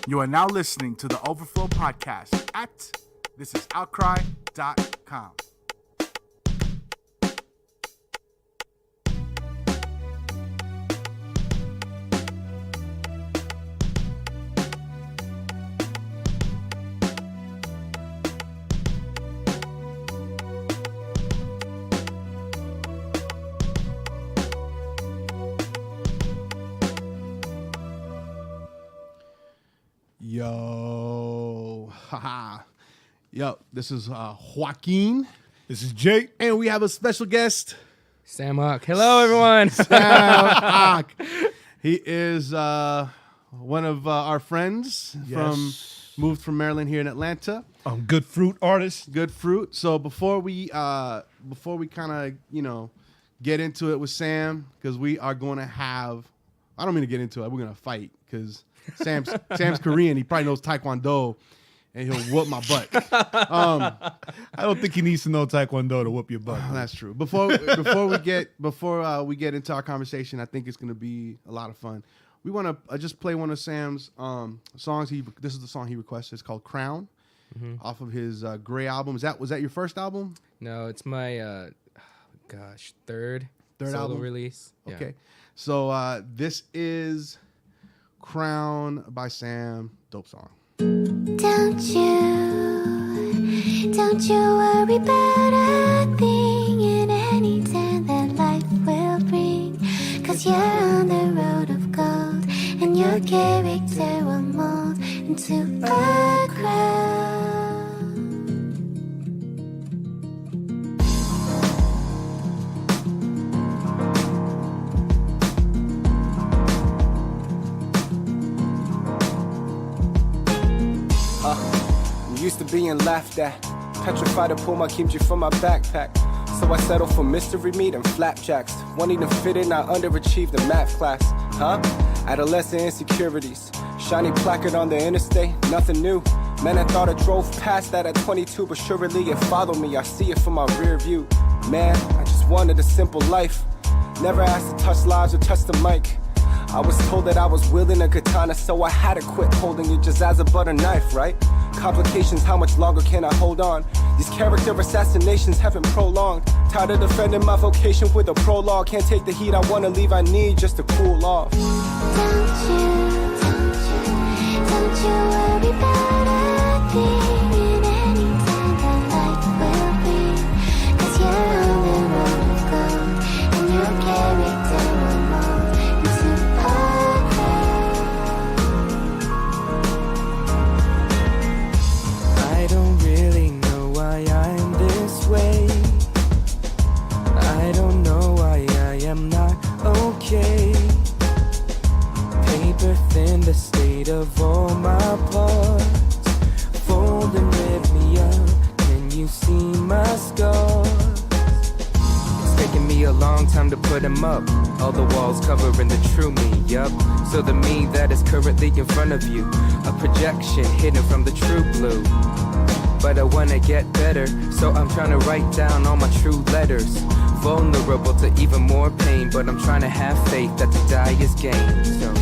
You are now listening to the Overflow Podcast at thisisoutcry.com. Yo, this is Joaquin. This is Jae. And we have a special guest, Sam Ock. Hello, everyone. Sam Ock. He is one of our friends moved from Maryland here in Atlanta. Good fruit artist. Good fruit. So before we kind of, get into it with Sam, because we are going to have, I don't mean to get into it, we're going to fight, because Sam's Korean. He probably knows Taekwondo, and he'll whoop my butt. I don't think he needs to know Taekwondo to whoop your butt. That's true. Before we get into our conversation, I think it's going to be a lot of fun. We want to just play one of Sam's songs. This is the song he requested. It's called Crown, off of his Gray album. Was that your first album? No, it's my third solo album release. Okay, Yeah. so this is Crown by Sam. Dope song. Don't you worry about a thing in any turn that life will bring. 'Cause you're on the road of gold, and your character will mold into a crown. Used to being laughed at, petrified to pull my kimchi from my backpack. So I settled for mystery meat and flapjacks, wanting to fit in, I underachieved in math class. Adolescent insecurities, shiny placard on the interstate, nothing new. Man, I thought I drove past that at 22, but surely it followed me, I see it from my rear view. Man, I just wanted a simple life, never asked to touch lives or touch the mic. I was told that I was wielding a katana, so I had to quit holding it just as a butter knife, right? Complications, how much longer can I hold on? These character assassinations haven't prolonged. Tired of defending my vocation with a prologue. Can't take the heat, I wanna leave, I need just to cool off. Don't you worry about a thing in any time that life will bring. 'Cause you're on the road of gold, and your character will mold into a crown. I don't really know why I'm this way. I don't know why I am not okay. Paper thin, the state of all my parts. Fold and rip me up. Can you see my scars? It's taken me a long time to put them up. All the walls covering the true me, yup. So the me that is currently in front of you, a projection hidden from the true blue. But I wanna get better, so I'm trying to write down all my true letters. Vulnerable to even more pain, but I'm trying to have faith that to die is gain. So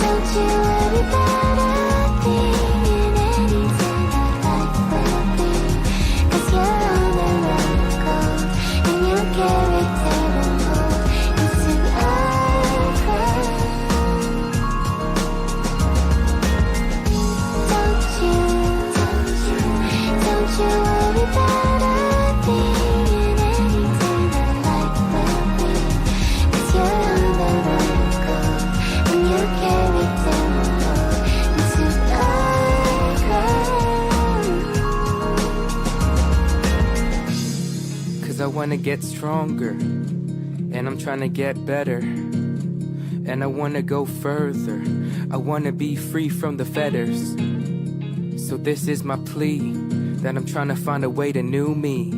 Don't you worry about a thing in any time that life will bring. 'Cause you're on the road of gold, and your character will mold into a crown. Don't you worry about a thing in any time that life will bring. 'Cause you're on the road of gold, and your character will mold into a crown. 'cause I wanna get stronger, and I'm trying to get better, and I wanna go further. I wanna be free from the fetters. So this is my plea, that I'm trying to find a way to new me.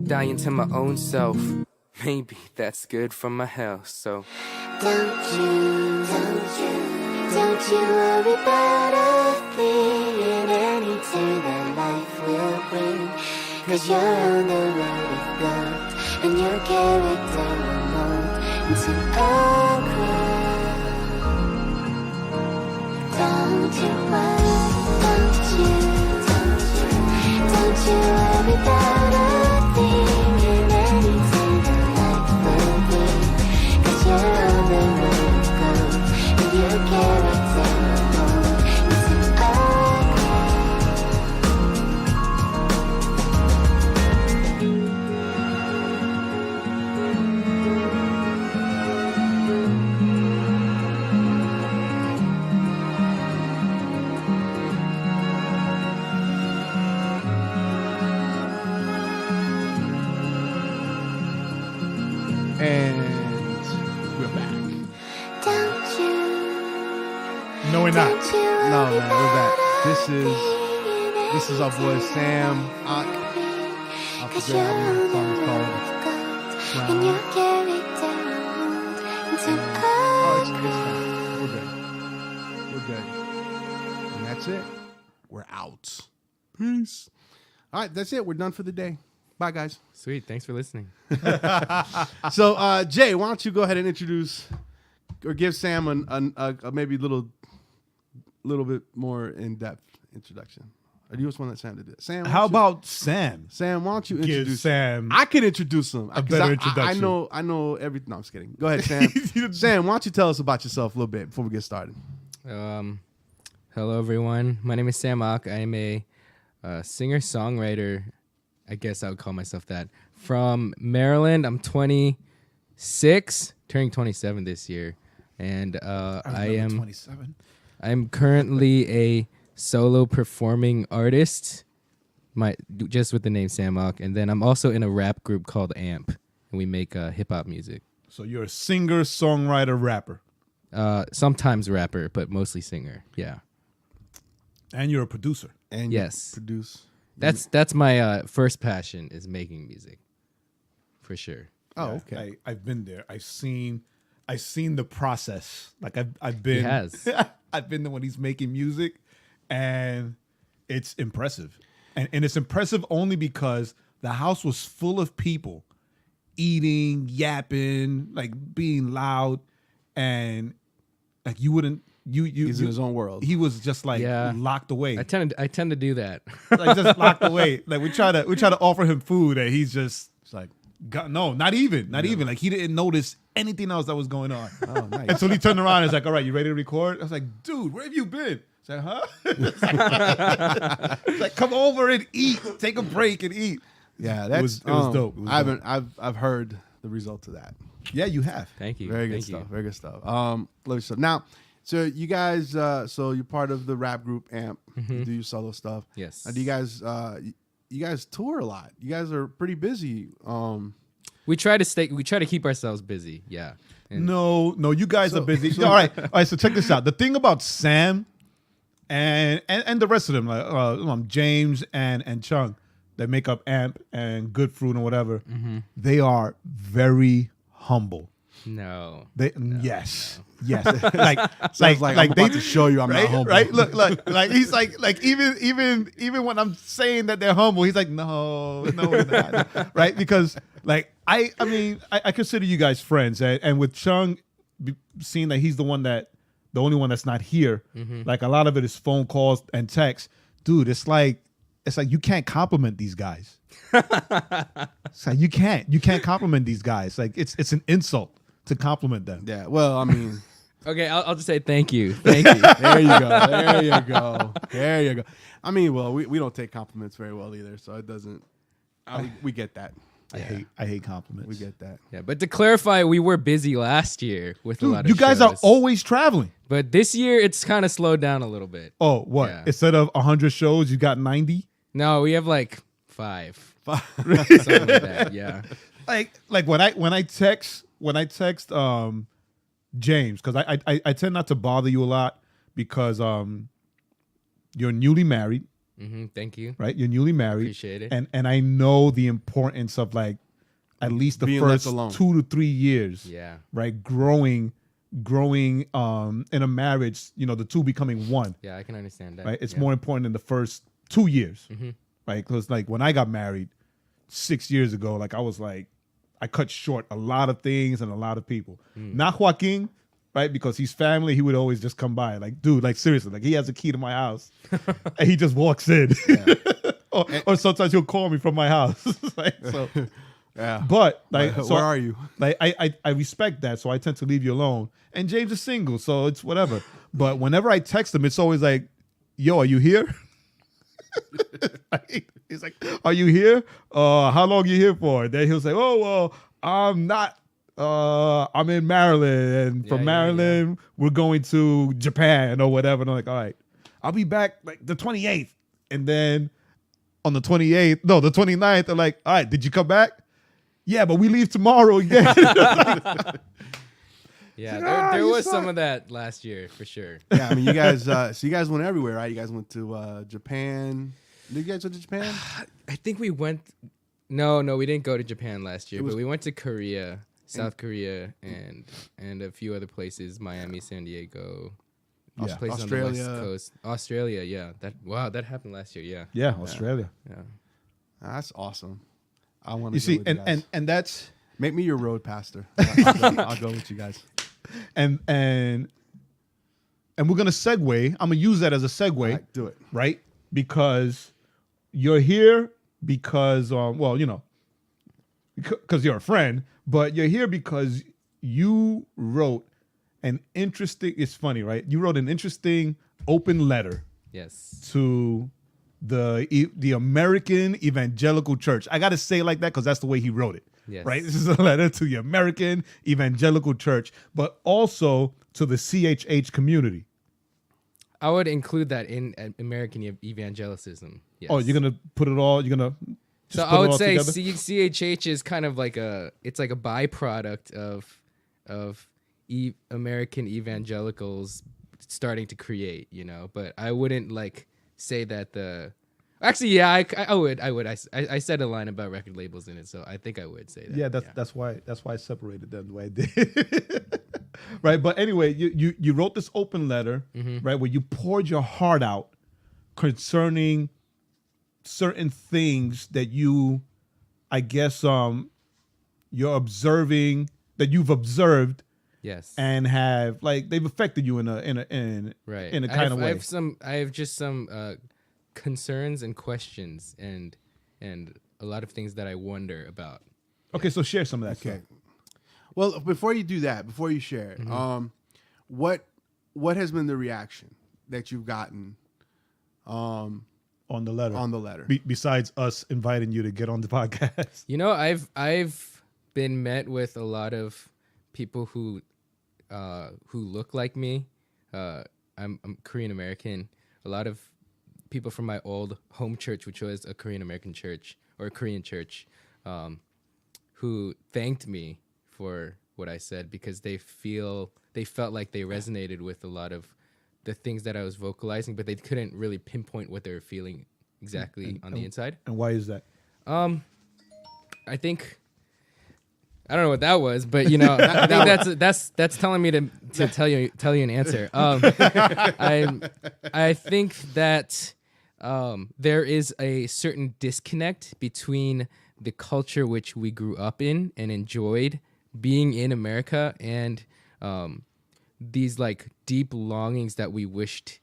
Dying to my own self, maybe that's good for my health. So Don't you worry about a thing in any turn that life will bring. 'Cause you're on the road of gold, and your character will mold into a crown. Don't you worry, don't you worry about a thing in anything that life will bring. 'Cause you're on the road of gold, and your character will mold into a And we're back. Don't you, No, we're not. don't you No, worry man, we're back. about This a is thing in our boy anything Sam Ock. that Off 'Cause the you're album. on The the song is road called of gold, Crown. and your character will mold into Oh, it's a fine. We're good. And that's it. We're out. Peace. All right, that's it. We're done for the day. Bye, guys. Sweet. Thanks for listening. So, Jay, why don't you go ahead and introduce or give Sam a maybe little bit more in-depth introduction. Or do you just want that Sam to do it? Sam, How about Sam? Sam? Why don't you Give introduce Sam I can introduce him. a 'Cause better I introduction. I know everything. No, I'm just kidding. Go ahead, Sam. Sam, why don't you tell us about yourself a little bit before we get started? Hello, everyone. My name is Sam Ock. I am a singer-songwriter. I guess I would call myself that. From Maryland. I'm 26, turning 27 this year. And I am 27. I'm currently a solo performing artist, just with the name Sam Ock. And then I'm also in a rap group called AMP, and we make hip-hop music. So you're a singer, songwriter, rapper, Sometimes rapper, but mostly singer. Yeah. and you're a producer. And Yes. you produce. That's my first passion is making music, for sure. Oh, Yeah, okay. I've been there. I've seen the process. Like I've been. He has. I've been there when he's making music, and it's impressive. And it's impressive only because the house was full of people eating, yapping, like being loud, and like you wouldn't. He's in his own world. He was just like Yeah. locked away. I tend to do that. Like just locked away. Like we try to offer him food, and he's just like, no, not even. Like he didn't notice anything else that was going on. Oh, nice. Until he turned around and was like, all right, you ready to record? I was like, dude, where have you been? It's like, huh? It's like, come over and eat. Take a break and eat. Yeah, that's it was dope. It was I haven't. I've heard the results of that. Yeah, you have. Thank you. Very good Thank stuff. you. Very good stuff. Lovely stuff. Now, so you guys, so you're part of the rap group AMP. You do your solo stuff. Yes. Do you guys, you guys tour a lot. You guys are pretty busy. We try to keep ourselves busy. Yeah. And No, you guys are busy. All right. So check this out. The thing about Sam and the rest of them, like James and Chung, that make up AMP and Good Fruit and whatever, they are very humble. No. Yes. like Sounds like I'm they, about to show you I'm right, not humble. Right? Look, like he's like even when I'm saying that they're humble, he's like, no, we're not. Right? Because like I mean, I consider you guys friends, and with Chung seeing that he's the only one that's not here, like a lot of it is phone calls and texts. Dude, it's like you can't compliment these guys. It's like you can't compliment these guys. Like it's an insult to compliment them. Yeah. Well, I mean, Okay, I'll just say thank you. Thank you. there you go. There you go. There you go. I mean, well, we don't take compliments very well either, so it doesn't. We get that. I hate compliments. We get that. Yeah, but to clarify, we were busy last year with a lot Dude, of you guys are shows. always traveling. But this year it's kind of slowed down a little bit. Oh, what? Yeah. Instead of 100 shows, you got 90? No, we have like 5. Something like that. Yeah. Like when I text James, because I tend not to bother you a lot because you're newly married, Thank you. right? You're newly married. Appreciate it. And I know the importance of like at least the Being left first alone. 2 to 3 years. Yeah. Right? Growing in a marriage, the two becoming one. Yeah, I can understand that. Right? It's Yeah. more important in the first 2 years. Right? Because like when I got married, 6 years ago, like I was like, I cut short a lot of things and a lot of people. Not Joaquin, right? Because he's family. He would always just come by. Like, dude, like seriously, like he has a key to my house and he just walks in. or sometimes he'll call me from my house. Like, so, Yeah. but like, so, where are you? Like, I respect that. So I tend to leave you alone. And James is single, so it's whatever. But whenever I text him, it's always like, yo, are you here? He's like, are you here? How long you here for? Then he'll say, oh, well, I'm not. I'm in Maryland, and from Maryland, we're going to Japan or whatever. And I'm like, all right, I'll be back like the 28th. And then on the 29th, they're like, all right, did you come back? Yeah, but we leave tomorrow again. Yeah, there was some of that last year for sure. Yeah, I mean, you guys. So you guys went everywhere, right? You guys went to Japan. Did you guys go to Japan? I think we went. No, we didn't go to Japan last year, but we went to Korea, South Korea, and a few other places: Miami, San Diego, places on the West Coast, Australia. Yeah, that happened last year. Yeah, Yeah, Australia. yeah. That's awesome. I want to. You see, with you guys. and that's Make me your road pastor. I'll go with you guys. and we're gonna segue. I'm gonna use that as a segue. Right, do it. Right? Because you're here because because you're a friend, but you're here because you wrote an interesting. It's funny, right? You wrote an interesting open letter Yes. to the American Evangelical Church. I got to say it like that because that's the way he wrote it. Yes. Right? This is a letter to the American Evangelical Church, but also to the CHH community. I would include that in American evangelicism. Yes. Oh, you're going to put it all, you're going to So I would say CHH is kind of like it's like a byproduct of American evangelicals starting to create, but I wouldn't like say that actually, yeah, I would. I said a line about record labels in it, so I think I would say that. Yeah, that's why I separated them the way I did. Right, but anyway, you wrote this open letter, right, where you poured your heart out concerning certain things that you, I guess, you're observing, that you've observed, Yes. and have like they've affected you in a Right. in a kind of way. I have just some concerns and questions and a lot of things that I wonder about. Okay, so share some of that. Okay. stuff. Well, before you do that, before you share it, what has been the reaction that you've gotten On the letter. on the letter? Besides us inviting you to get on the podcast. I've been met with a lot of people who look like me. I'm Korean American. A lot of people from my old home church, which was a Korean American church or a Korean church, who thanked me for what I said because they felt like they resonated with a lot of the things that I was vocalizing, but they couldn't really pinpoint what they were feeling exactly on the inside. And why is that? I think I don't know what that was, but I think that's telling me to tell you an answer. I think that there is a certain disconnect between the culture which we grew up in and enjoyed being in America and these like deep longings that we wish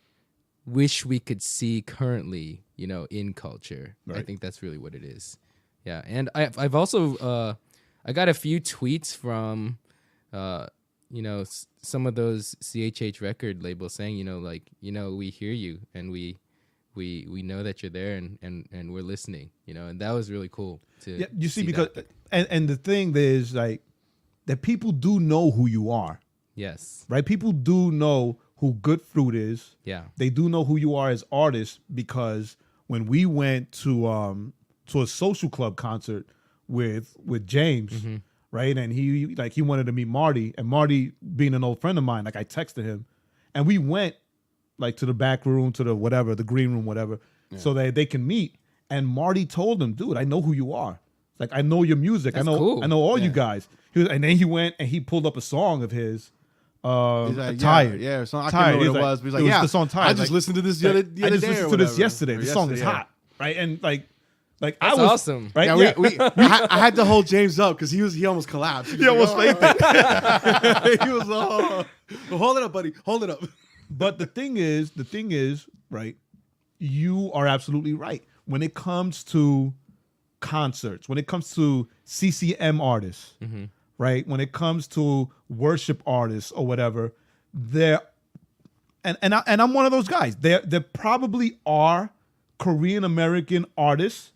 we could see currently, in culture. Right. I think that's really what it is. Yeah, and I've also I got a few tweets from some of those CHH record labels saying, we hear you and we know that you're there and we're listening, and that was really cool to you see because and the thing is like that people do know who you are. Yes. Right? People do know who Good Fruit is. Yeah. They do know who you are as artists because when we went to a social club concert with James, right? And he wanted to meet Marty, and Marty being an old friend of mine, like I texted him, and we went like to the back room, to the whatever, the green room, whatever, so that they can meet. And Marty told him, dude, I know who you are. Like I know your music. That's I know cool. I know all you guys. And then he went and he pulled up a song of his. He's like, Tired. Yeah, so I Tired. can't remember what He's it was. But he's it like, the song Tired. I just listened to this the other I just day. listened to this yesterday. The song is hot, right? And like, Like That's I was awesome. right. Yeah, I had to hold James up because he almost collapsed. He almost like, faked it. he was hold it up, buddy, hold it up. But the thing is, right? You are absolutely right. When it comes to concerts, when it comes to CCM artists, right? When it comes to worship artists or whatever, and I'm one of those guys. There probably are Korean American artists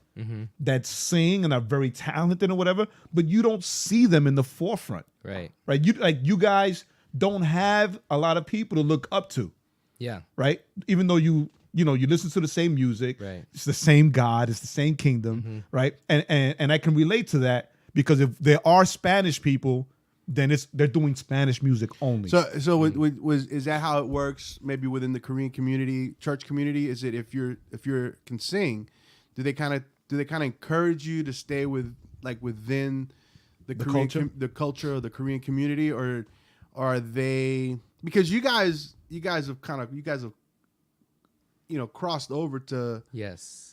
that sing and are very talented or whatever, but you don't see them in the forefront. Right. Right? You guys don't have a lot of people to look up to. Yeah. Right? Even though you listen to the same music, Right. It's the same God, it's the same kingdom, right? And I can relate to that because if there are Spanish people, then they're doing Spanish music only. So is that how it works? Maybe within the Korean community, church community, is it if you can sing, do they kind of encourage you to stay within the Korean culture? The culture of the Korean community, or are they, because you guys have crossed over to Yes.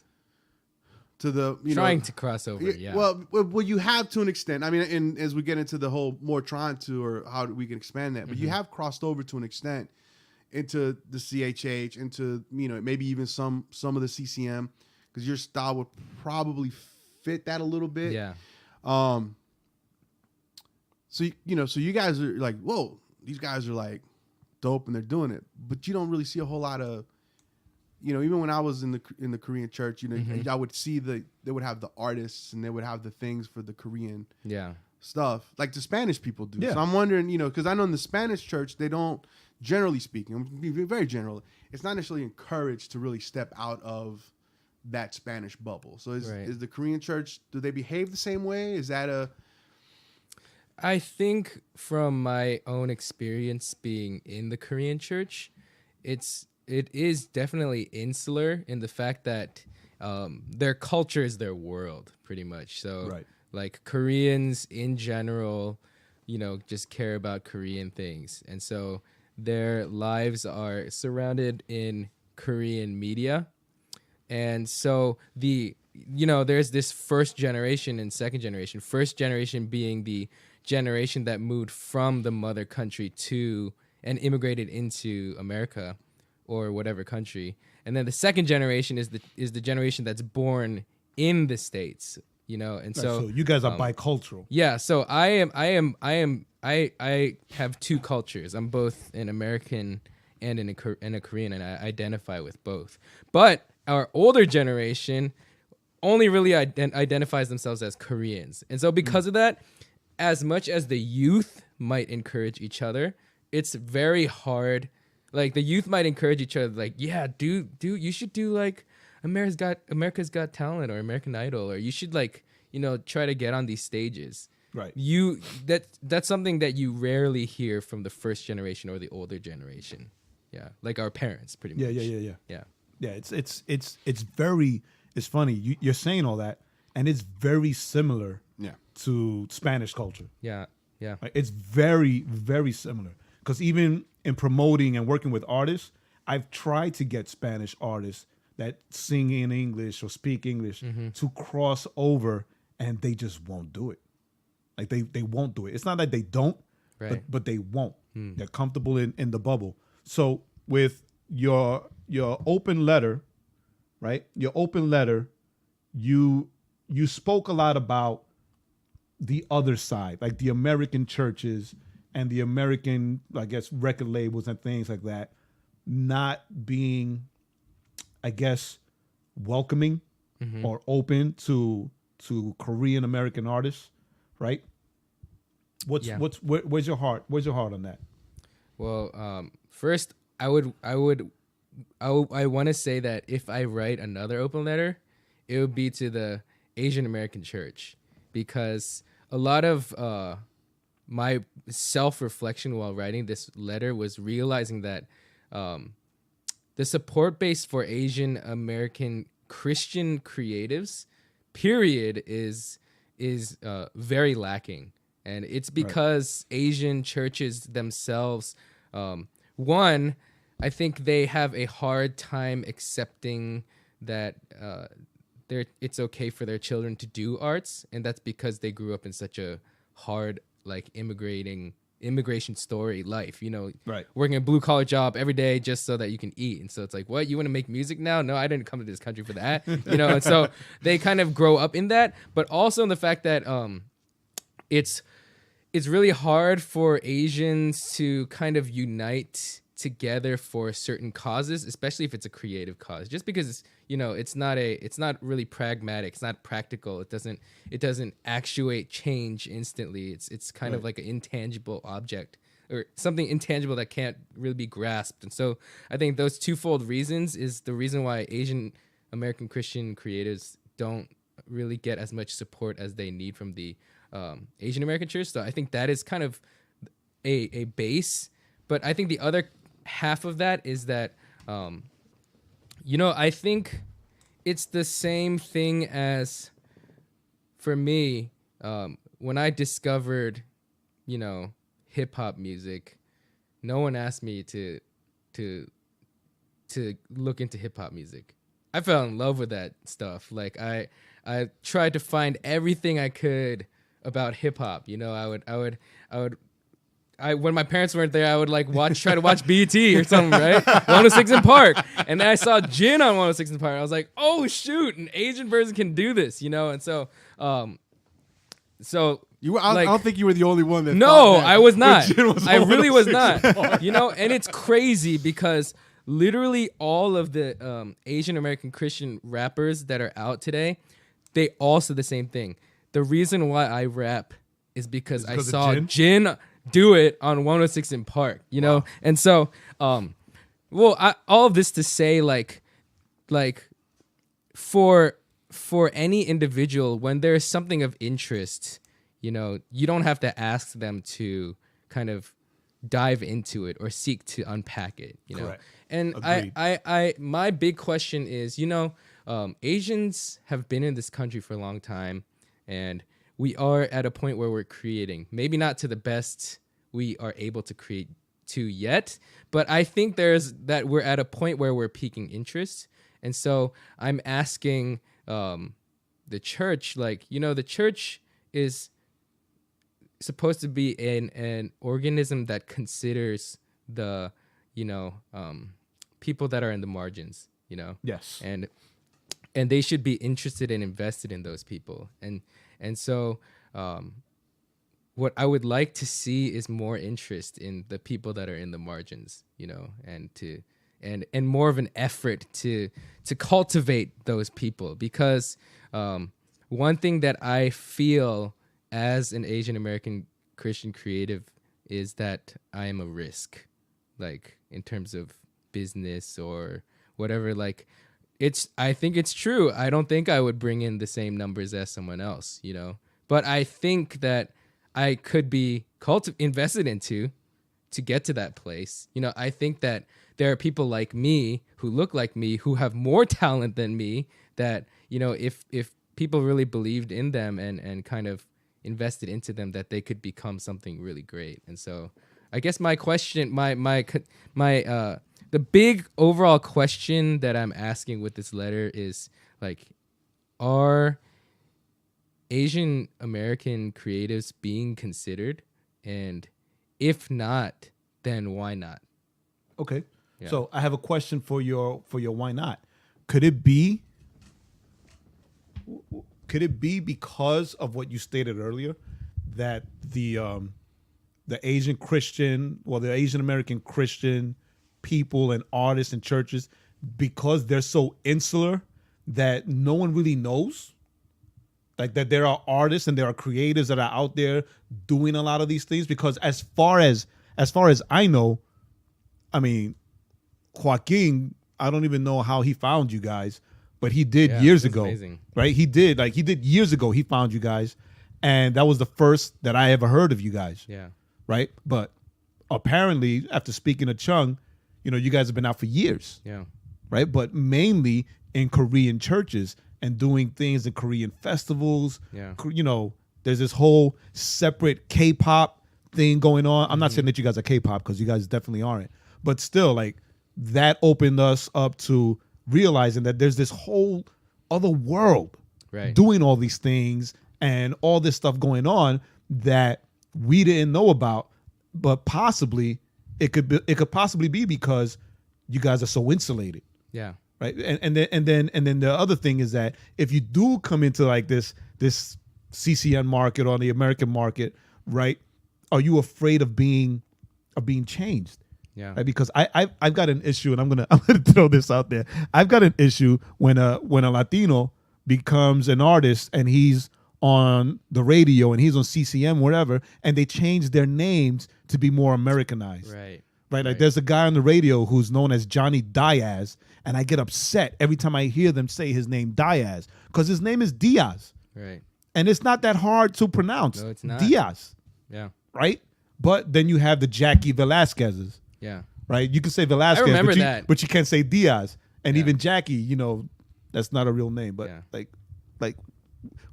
the Trying to cross over. Yeah. Well, you have to an extent. I mean, and as we get into the whole more trying to, or how we can expand that, but you have crossed over to an extent into the CHH, into maybe even some of the CCM, because your style would probably fit that a little bit. Yeah. So you guys are like, whoa, these guys are like dope and they're doing it, but you don't really see a whole lot of. Even when I was in the Korean church, I would see they would have the artists and they would have the things for the Korean stuff like the Spanish people do. Yeah. So I'm wondering, because I know in the Spanish church, they don't, generally speaking, I'm gonna be very general, it's not necessarily encouraged to really step out of that Spanish bubble. So is the Korean church, do they behave the same way? Is that I think from my own experience being in the Korean church, it is definitely insular in the fact that their culture is their world, pretty much. So, like Koreans in general, just care about Korean things, and so their lives are surrounded in Korean media, and so there's this first generation and second generation. First generation being the generation that moved from the mother country to and immigrated into America or whatever country, and then the second generation is the generation that's born in the States, and so you guys are bicultural. Yeah, so I have two cultures. I'm both an American and a Korean, and I identify with both. But our older generation only really identifies themselves as Koreans, and so because of that, as much as the youth might encourage each other, it's very hard. Like the youth might encourage each other, like, yeah, dude, you should do like America's Got Talent or American Idol, or you should try to get on these stages. Right. That's something that you rarely hear from the first generation or the older generation. Yeah, like our parents, pretty much. Yeah. It's funny. You're saying all that, and it's very similar. To Spanish culture. Yeah. Like, it's very, very similar. Because even in promoting and working with artists, I've tried to get Spanish artists that sing in English or speak English to cross over, and they just won't do it. Like they won't do it. It's not that they don't, but they won't. They're comfortable in the bubble. So with your open letter, right? Your open letter, you spoke a lot about the other side, like the American churches and the American, I guess, record labels and things like that, not being, I guess, welcoming or open to Korean American artists, right? Where's your heart? Where's your heart on that? Well, first, I want to say that if I write another open letter, it would be to the Asian American church, because a lot of my self-reflection while writing this letter was realizing that the support base for Asian American Christian creatives, period, is very lacking. And it's because Asian churches themselves, one, I think they have a hard time accepting that it's okay for their children to do arts, and that's because they grew up in such a hard like immigration story life, Right. working a blue collar job every day just so that you can eat. And so it's like, what, you want to make music now? No, I didn't come to this country for that. And so they kind of grow up in that, but also in the fact that it's really hard for Asians to kind of unite together for certain causes, especially if it's a creative cause, just because it's not really pragmatic, it's not practical, it doesn't actuate change instantly. It's kind of like an intangible object or something intangible that can't really be grasped. And so I think those twofold reasons is the reason why Asian American Christian creatives don't really get as much support as they need from the Asian American church. So I think that is kind of a base, but I think the other half of that is that I think it's the same thing as for me when I discovered hip hop music. No one asked me to look into hip hop music. I fell in love with that stuff. Like I tried to find everything I could about hip hop. When my parents weren't there, I would try to watch BET or something, right? 106 in Park. And then I saw Jin on 106 in Park. I was like, oh shoot, an Asian person can do this, And so, I don't think you were the only one that. No, thought that I was not. Jin was I on really was 106 not. And it's crazy because literally all of the Asian American Christian rappers that are out today, they all say the same thing. The reason why I rap is because I saw Jin do it on 106 in Park, Wow. And so, all of this to say, like for any individual, when there's something of interest, you don't have to ask them to kind of dive into it or seek to unpack it, Correct. And Agreed. I my big question is, Asians have been in this country for a long time, and we are at a point where we're creating, maybe not to the best we are able to create to yet, but I think we're at a point where we're piquing interest. And so I'm asking the church, the church is supposed to be an organism that considers the, people that are in the margins, Yes. And they should be interested and invested in those people. And so what I would like to see is more interest in the people that are in the margins, and more of an effort to cultivate those people, because one thing that I feel as an Asian American Christian creative is that I am a risk, in terms of business or whatever. I think it's true. I don't think I would bring in the same numbers as someone else, but I think that I could be invested into to get to that place. I think that there are people like me who look like me who have more talent than me that, if people really believed in them and kind of invested into them, that they could become something really great. And so I guess my question, the big overall question that I'm asking with this letter is are Asian American creatives being considered? And if not, then why not? Okay. Yeah. So I have a question for your why not? Could it be because of what you stated earlier, that the Asian Christian, the Asian American Christian people and artists and churches, because they're so insular that no one really knows? That there are artists and there are creators that are out there doing a lot of these things? Because as far as I know, I mean, Joaquin, I don't even know how he found you guys, but he did years ago. Amazing. Right? He did years ago, he found you guys. And that was the first that I ever heard of you guys. Yeah. Right? But apparently, after speaking to Chung, you guys have been out for years. Yeah. Right? But mainly in Korean churches and doing things in Korean festivals. Yeah. There's this whole separate K-pop thing going on. I'm not saying that you guys are K-pop, because you guys definitely aren't. But still, that opened us up to realizing that there's this whole other world Right. doing all these things and all this stuff going on that we didn't know about, but possibly it could possibly be because you guys are so insulated. Yeah. Right. And then the other thing is that if you do come into like this CCN market or the American market, right, are you afraid of being changed? Yeah. Right? Because I've got an issue, and I'm gonna throw this out there. I've got an issue when a Latino becomes an artist and he's on the radio and he's on CCM, whatever, and they change their names to be more Americanized. Right. Right, like there's a guy on the radio who's known as Johnny Diaz, and I get upset every time I hear them say his name Diaz because his name is Diaz, Right. and it's not that hard to pronounce. No, it's not. Diaz, Yeah. right? But then you have the Jackie Velasquez's, Yeah. right? You can say Velasquez, remember but that. but you can't say Diaz, and Yeah. even Jackie, that's not a real name, but Yeah. like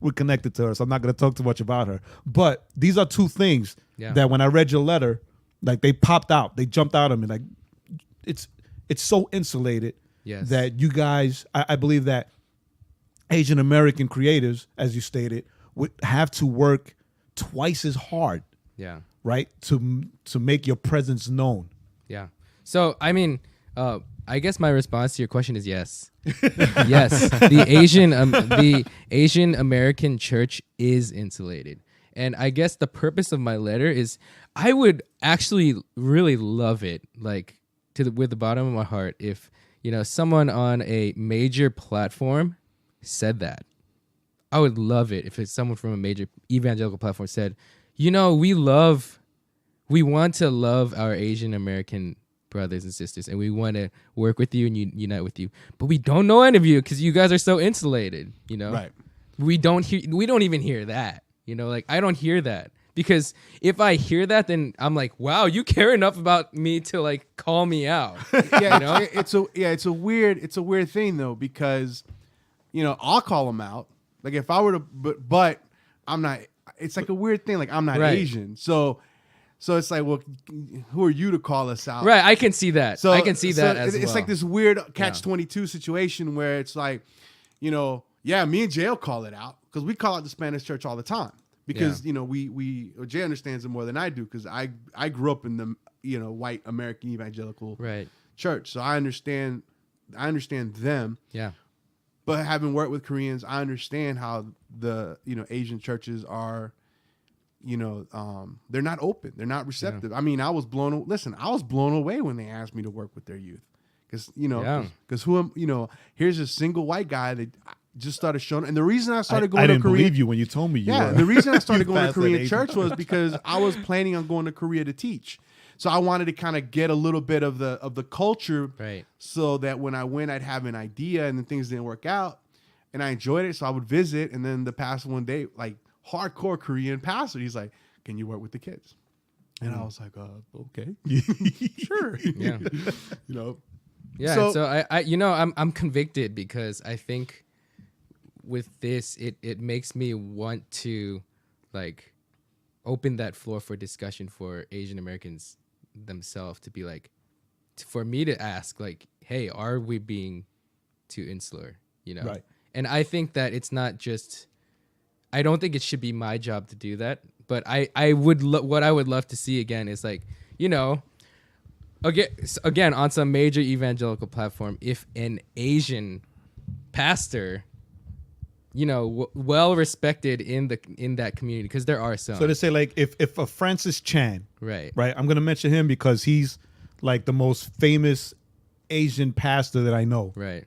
we're connected to her, so I'm not going to talk too much about her. But these are two things that when I read your letter, like they popped out, they jumped out at me. Like it's so insulated Yes. that you guys, I believe that Asian American creatives, as you stated, would have to work twice as hard, Yeah. right, to make your presence known. Yeah. So I mean, I guess my response to your question is yes. Yes. The Asian American church is insulated. And I guess the purpose of my letter is I would actually really love it, like with the bottom of my heart, if someone on a major platform said that. I would love it if it's someone from a major evangelical platform said, we want to love our Asian American brothers and sisters, and we want to work with you and unite with you, but we don't know any of you because you guys are so insulated. Right. We don't even hear that. Like I don't hear that, because if I hear that, then I'm like, wow, you care enough about me to like call me out. Yeah, it's a weird thing though, because I'll call them out. Like if I were to, but I'm not. It's like a weird thing. Like I'm not Right. Asian, so it's like, well, who are you to call us out? Right, I can see that. So I can see that as it's well. like this weird catch-22 situation where it's like, me and Jay will call it out because we call out the Spanish church all the time because Jay understands it more than I do because I grew up in the white American evangelical Right. church, so I understand them. Yeah. But having worked with Koreans, I understand how the Asian churches are. They're not open. They're not receptive. I mean, I was blown away when they asked me to work with their youth. Because, here's a single white guy that just started showing. And the reason I started going I to didn't Korea. believe you when you told me you were. The reason I started going to passed that Korean Asian. church was because I was planning on going to Korea to teach. So I wanted to kind of get a little bit of the culture, Right. so that when I went, I'd have an idea, and then things didn't work out. And I enjoyed it, so I would visit. And then the pastor one day, like hardcore Korean pastor, he's like, "Can you work with the kids?" And I was like, "Okay, sure." Yeah. Yeah. So- So I'm convicted because I think with this, it makes me want to like open that floor for discussion for Asian Americans themselves to be like, for me to ask like, hey, are we being too insular? Right. And I think that it's not just, I don't think it should be my job to do that, but I would what I would love to see again is like, again on some major evangelical platform, if an Asian pastor, well respected in that community, because there are some. So they say like if a Francis Chan, right, I'm going to mention him because he's like the most famous Asian pastor that I know. right.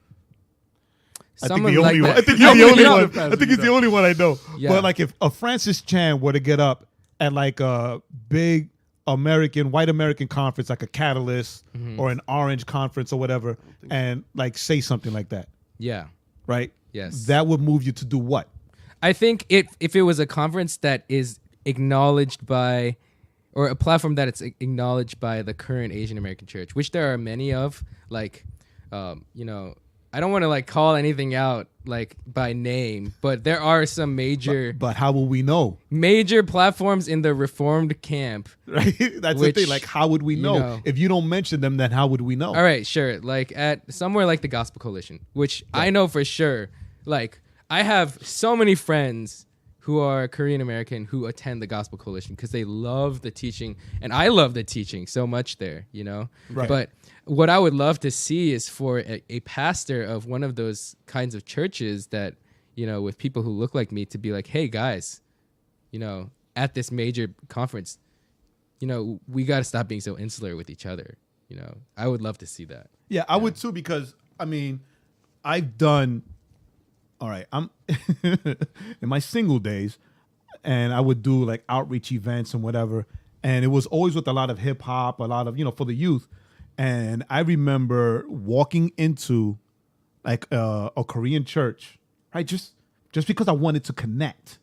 I think Someone the like only one. that. I think he's the only one. pastor I think he's the only one I know. Yeah. But like if a Francis Chan were to get up at like a big white American conference, like a Catalyst or an Orange conference or whatever, and like say something like that, Yeah. right? Yes. That would move you to do what? I think if it was a conference that is acknowledged by, or a platform that it's acknowledged by the current Asian American church, which there are many of, like, I don't want to like call anything out like by name, but there are some major But how will we know? major platforms in the Reformed camp. Right? That's Which, the thing. Like, how would we know? If you don't mention them, then how would we know? All right, sure. Like at somewhere like the Gospel Coalition, which I know for sure, Like, I have so many friends who are Korean American who attend the Gospel Coalition because they love the teaching, and I love the teaching so much there, you know? Right. But what I would love to see is for a pastor of one of those kinds of churches that, you know, with people who look like me to be like, hey, guys, you know, at this major conference, you know, we got to stop being so insular with each other. You know, I would love to see that. Yeah, I would too, because I mean, I've done. All right, I'm in my single days, and I would do like outreach events and whatever, and it was always with a lot of hip hop, a lot of, you know, for the youth. And I remember walking into like a Korean church, right? Just because I wanted to connect,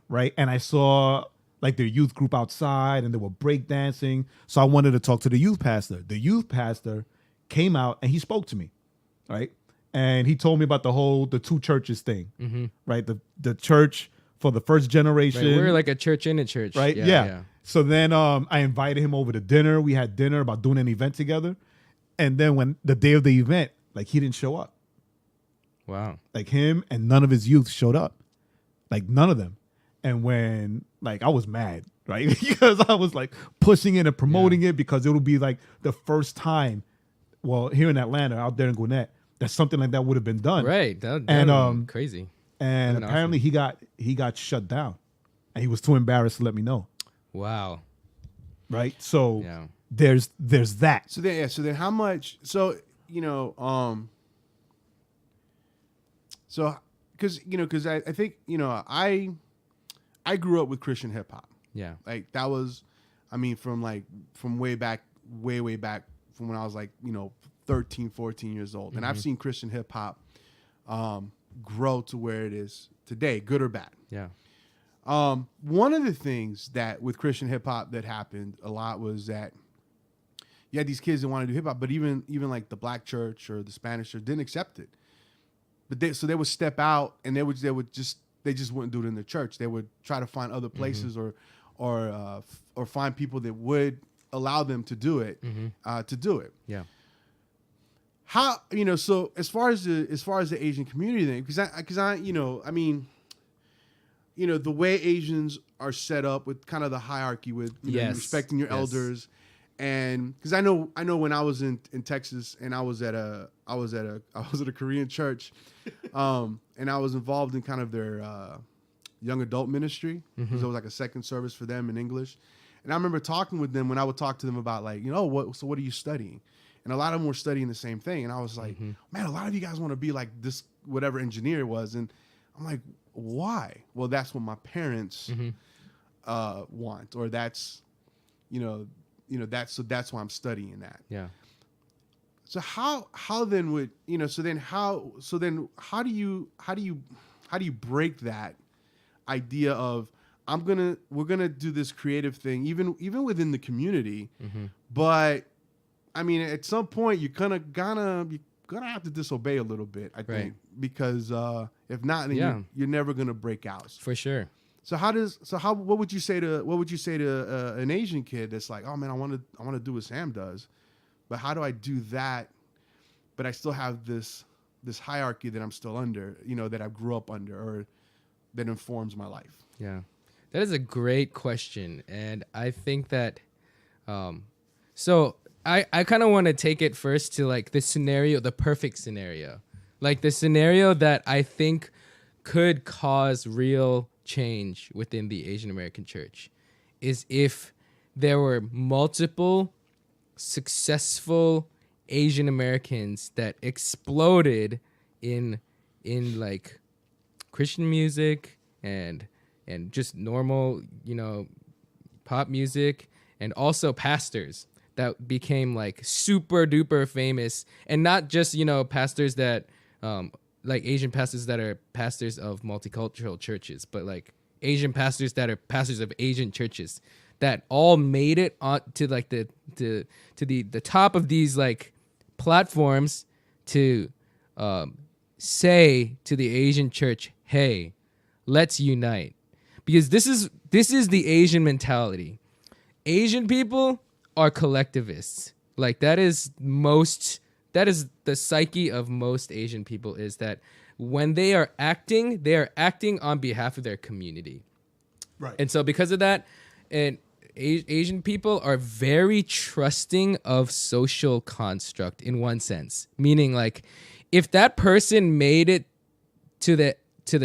right? And I saw like their youth group outside, and they were breakdancing. So I wanted to talk to the youth pastor. The youth pastor came out and he spoke to me, right? And he told me about the two churches thing, right? The church for the first generation. Right, we're like a church in a church. Right? Yeah. So then I invited him over to dinner. We had dinner about doing an event together. And then when the day of the event, like, he didn't show up. Wow. Like, him and none of his youth showed up. Like, none of them. And when, like, I was mad, right? Because I was like pushing it and promoting it, because it would be like the first time, well, here in Atlanta, out there in Gwinnett, that something like that would have been done. Right. That And crazy. And Been apparently he got shut down, and he was too embarrassed to let me know. Wow. Right. So Yeah. there's that. So then how much? So so because I think I grew up with Christian hip hop. Yeah. Like, that was, I mean, from way back from when I was like 13, 14 years old, and I've seen Christian hip hop grow to where it is today, good or bad. Yeah. One of the things that with Christian hip hop that happened a lot was that you had these kids that wanted to do hip hop, but even like the black church or the Spanish church didn't accept it. But they would step out, and they just wouldn't do it in the church. They would try to find other places or find people that would allow them to do it. Yeah. How, so as far as the Asian community thing, because I the way Asians are set up with kind of the hierarchy with respecting your elders, and because I know when I was in Texas, and I was at a Korean church, and I was involved in kind of their young adult ministry, because it was like a second service for them in English. And I remember talking with them when I would talk to them about like, what are you studying? And a lot of them were studying the same thing. And I was like, man, a lot of you guys want to be like this, whatever engineer it was. And I'm like, why? Well, that's what my parents want, or that's, that's why I'm studying that. Yeah. So how then would, how do you break that idea of, we're gonna do this creative thing, even within the community, but I mean, at some point you're gonna have to disobey a little bit, I think, because if not, then you're never gonna break out. For sure. So what would you say to an Asian kid that's like, oh man, I want to do what Sam does, but how do I do that? But I still have this hierarchy that I'm still under, that I grew up under, or that informs my life. Yeah. That is a great question. And I think that, so I kind of want to take it first to like the perfect scenario, like the scenario that I think could cause real change within the Asian American church is if there were multiple successful Asian Americans that exploded in like Christian music and just normal, pop music, and also pastors that became like super duper famous, and not just, pastors that like Asian pastors that are pastors of multicultural churches, but like Asian pastors that are pastors of Asian churches that all made it on to like the top of these like platforms to say to the Asian church, hey, let's unite. Because this is the Asian mentality. Asian people are collectivists. Like that is the psyche of most Asian people, is that when they are acting on behalf of their community. Right. And so because of that, and Asian people are very trusting of social construct in one sense, meaning like if that person made it to the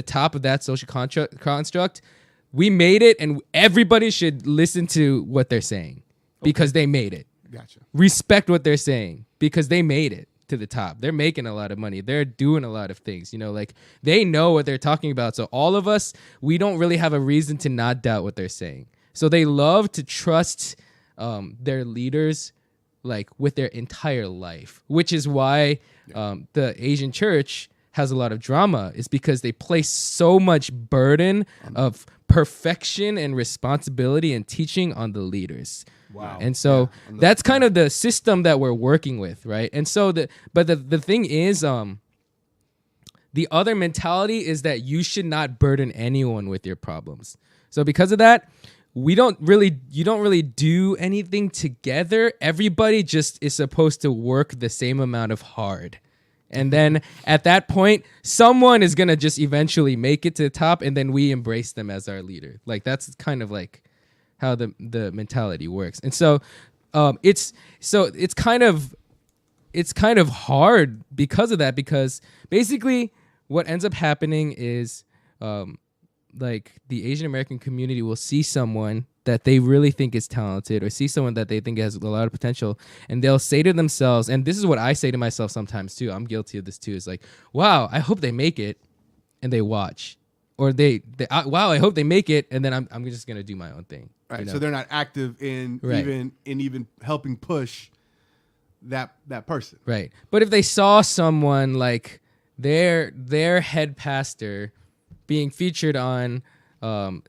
top of that social construct, we made it, and everybody should listen to what they're saying because they made it. Gotcha. Respect what they're saying because they made it to the top. They're making a lot of money. They're doing a lot of things, like they know what they're talking about. So all of us, we don't really have a reason to not doubt what they're saying. So they love to trust their leaders like with their entire life, which is why the Asian church has a lot of drama, is because they place so much burden of perfection and responsibility and teaching on the leaders. Wow. And so that's kind of the system that we're working with, right? And so the thing is, the other mentality is that you should not burden anyone with your problems. So because of that, you don't really do anything together. Everybody just is supposed to work the same amount of hard. And then at that point, someone is going to just eventually make it to the top, and then we embrace them as our leader. Like that's kind of like how the mentality works. And so it's kind of hard because of that, because basically what ends up happening is like the Asian American community will see someone that they really think is talented, or see someone that they think has a lot of potential, and they'll say to themselves, and this is what I say to myself sometimes too, I'm guilty of this too, is like, wow, I hope they make it, and they watch. Or wow, I hope they make it, and then I'm just gonna do my own thing. Right. So they're not active in even helping push that person. Right. But if they saw someone like their head pastor being featured on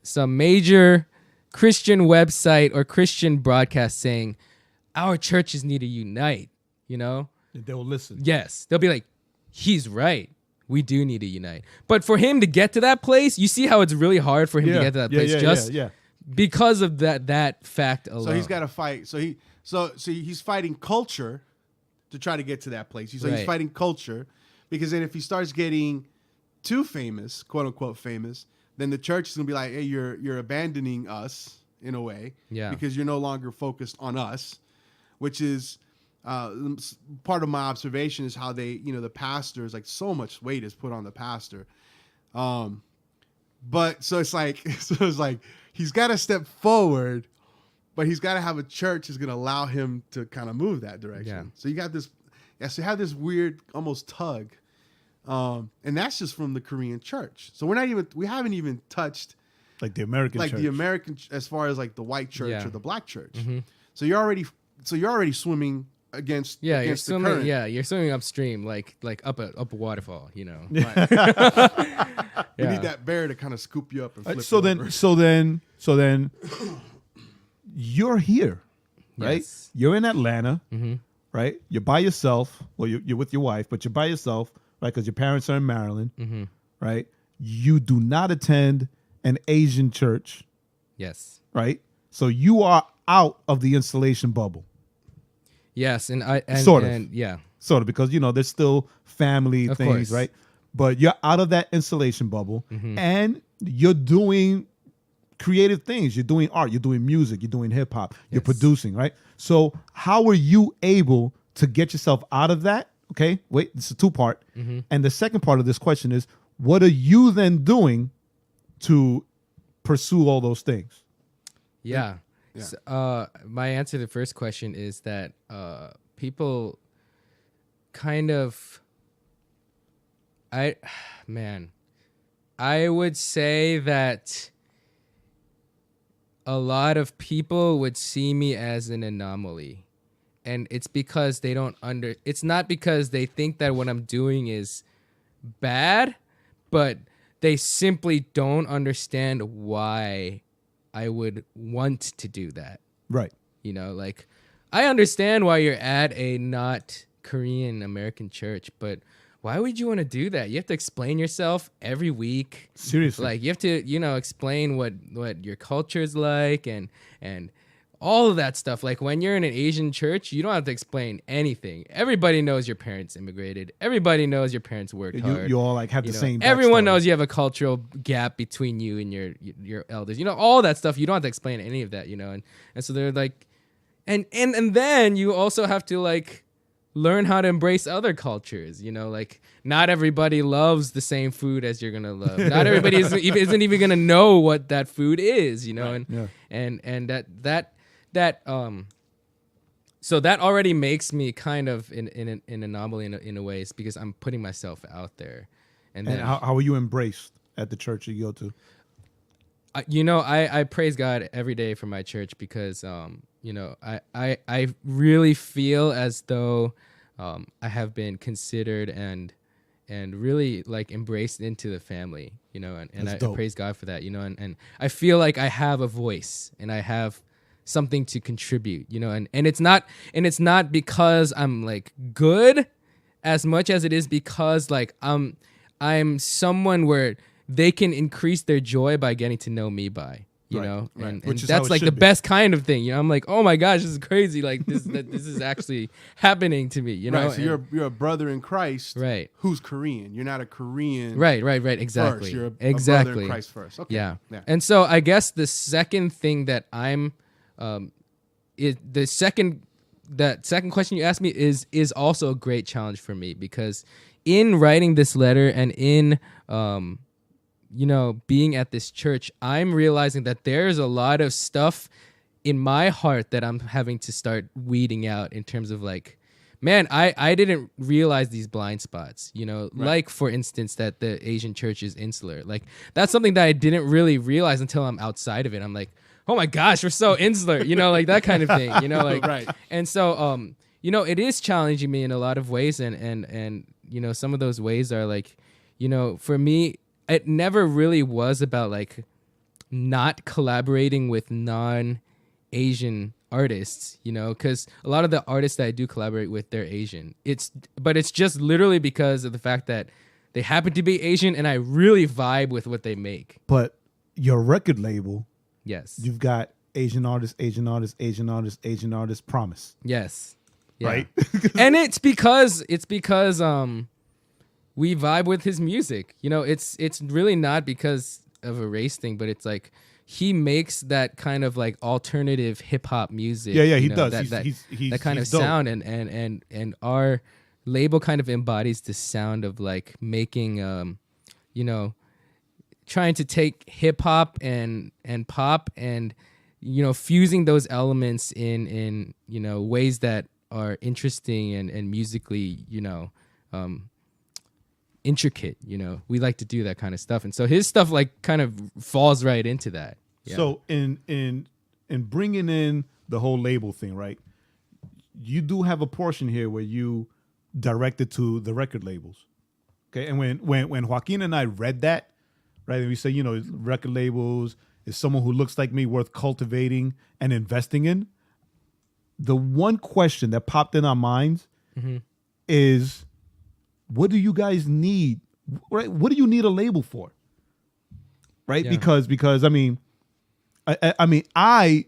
some major Christian website or Christian broadcast saying, our churches need to unite, They will listen. Yes. They'll be like, he's right. We do need to unite. But for him to get to that place, you see how it's really hard for him to get to that place because of that fact alone. So he's got to fight. So he's fighting culture to try to get to that place. He's fighting culture, because then if he starts getting too famous, quote unquote famous, then the church is gonna be like, hey, you're abandoning us in a way, because you're no longer focused on us, which is part of my observation is how they, the pastors, like so much weight is put on the pastor. But so it's like he's got to step forward, but he's got to have a church that's going to allow him to kind of move that direction. Yeah. So you got this, so you have this weird almost tug. And that's just from the Korean church. So we haven't even touched like the American church. The American, as far as like the white church or the black church. Mm-hmm. So you're already swimming against you're the swimming. current. Yeah, you're swimming upstream, like up a waterfall. Right. You need that bear to kind of scoop you up and flip so you over. then you're here, right? Yes. You're in Atlanta, right? You're by yourself. Well, you're with your wife, but you're by yourself, right? Because your parents are in Maryland, right? You do not attend an Asian church, Yes. right? So you are out of the installation bubble. Yes, and Sort of. and yeah. Sort of, because, there's still family Of things, course. right? But you're out of that installation bubble, and you're doing creative things. You're doing art. You're doing music. You're doing hip hop. You're Yes. producing, right? So how are you able to get yourself out of that? Okay, wait, this is a two-part. And the second part of this question is, what are you then doing to pursue all those things? Yeah. So, my answer to the first question is that people kind of, I would say that a lot of people would see me as an anomaly. And it's because they don't it's not because they think that what I'm doing is bad, but they simply don't understand why I would want to do that. Right. Like, I understand why you're at a not Korean American church, but why would you want to do that? You have to explain yourself every week. Seriously. Like, you have to, explain what your culture is like and all of that stuff. Like when you're in an Asian church, you don't have to explain anything. Everybody knows your parents immigrated. Everybody knows your parents worked hard. You all like have the same. Everyone backstory. knows you have a cultural gap between you and your elders. All that stuff. You don't have to explain any of that. And so they're like, and then you also have to like learn how to embrace other cultures. Like not everybody loves the same food as you're gonna love. Not everybody isn't even gonna know what that food is. Right. And that so that already makes me kind of an anomaly in a way, because I'm putting myself out there. And then how are you embraced at the church you go to? I praise God every day for my church, because I really feel as though I have been considered and really like embraced into the family, and I praise God for that, and I feel like I have a voice and I have something to contribute, and it's not because I'm like good as much as it is because like I'm someone where they can increase their joy by getting to know me by, and Which is that's how it like the should be. best kind of thing. I'm like, oh my gosh, this is crazy. Like this is actually happening to me, Right, so you're a brother in Christ, Right. Who's Korean. You're not a Korean, Right, exactly. First. You're a exactly. brother in Christ first. Okay. Yeah. Yeah. And so I guess the second thing that I'm, that second question you asked me is also a great challenge for me, because in writing this letter and in, being at this church, I'm realizing that there's a lot of stuff in my heart that I'm having to start weeding out in terms of like, man, I didn't realize these blind spots, like for instance, that the Asian church is insular. Like that's something that I didn't really realize until I'm outside of it. I'm like, oh my gosh, we're so insular, like that kind of thing, like, Right. And so, it is challenging me in a lot of ways. And some of those ways are like, for me, it never really was about like not collaborating with non-Asian artists, because a lot of the artists that I do collaborate with, they're Asian. But it's just literally because of the fact that they happen to be Asian and I really vibe with what they make. But your record label, Yes. you've got Asian artists, promise. Yes. Yeah. Right? And it's because we vibe with his music. It's really not because of a race thing, but it's like he makes that kind of like alternative hip hop music. Yeah, he does. That kind of he's dope. sound, and our label kind of embodies the sound of like making trying to take hip hop and pop and fusing those elements in ways that are interesting and musically intricate. We like to do that kind of stuff, and so his stuff like kind of falls right into that. Yeah. So in bringing in the whole label thing, right? You do have a portion here where you directed to the record labels, okay? And when Joaquin and I read that, right, and we say, record labels is someone who looks like me worth cultivating and investing in. The one question that popped in our minds is, what do you guys need? Right? What do you need a label for? Right? Yeah. Because I mean, I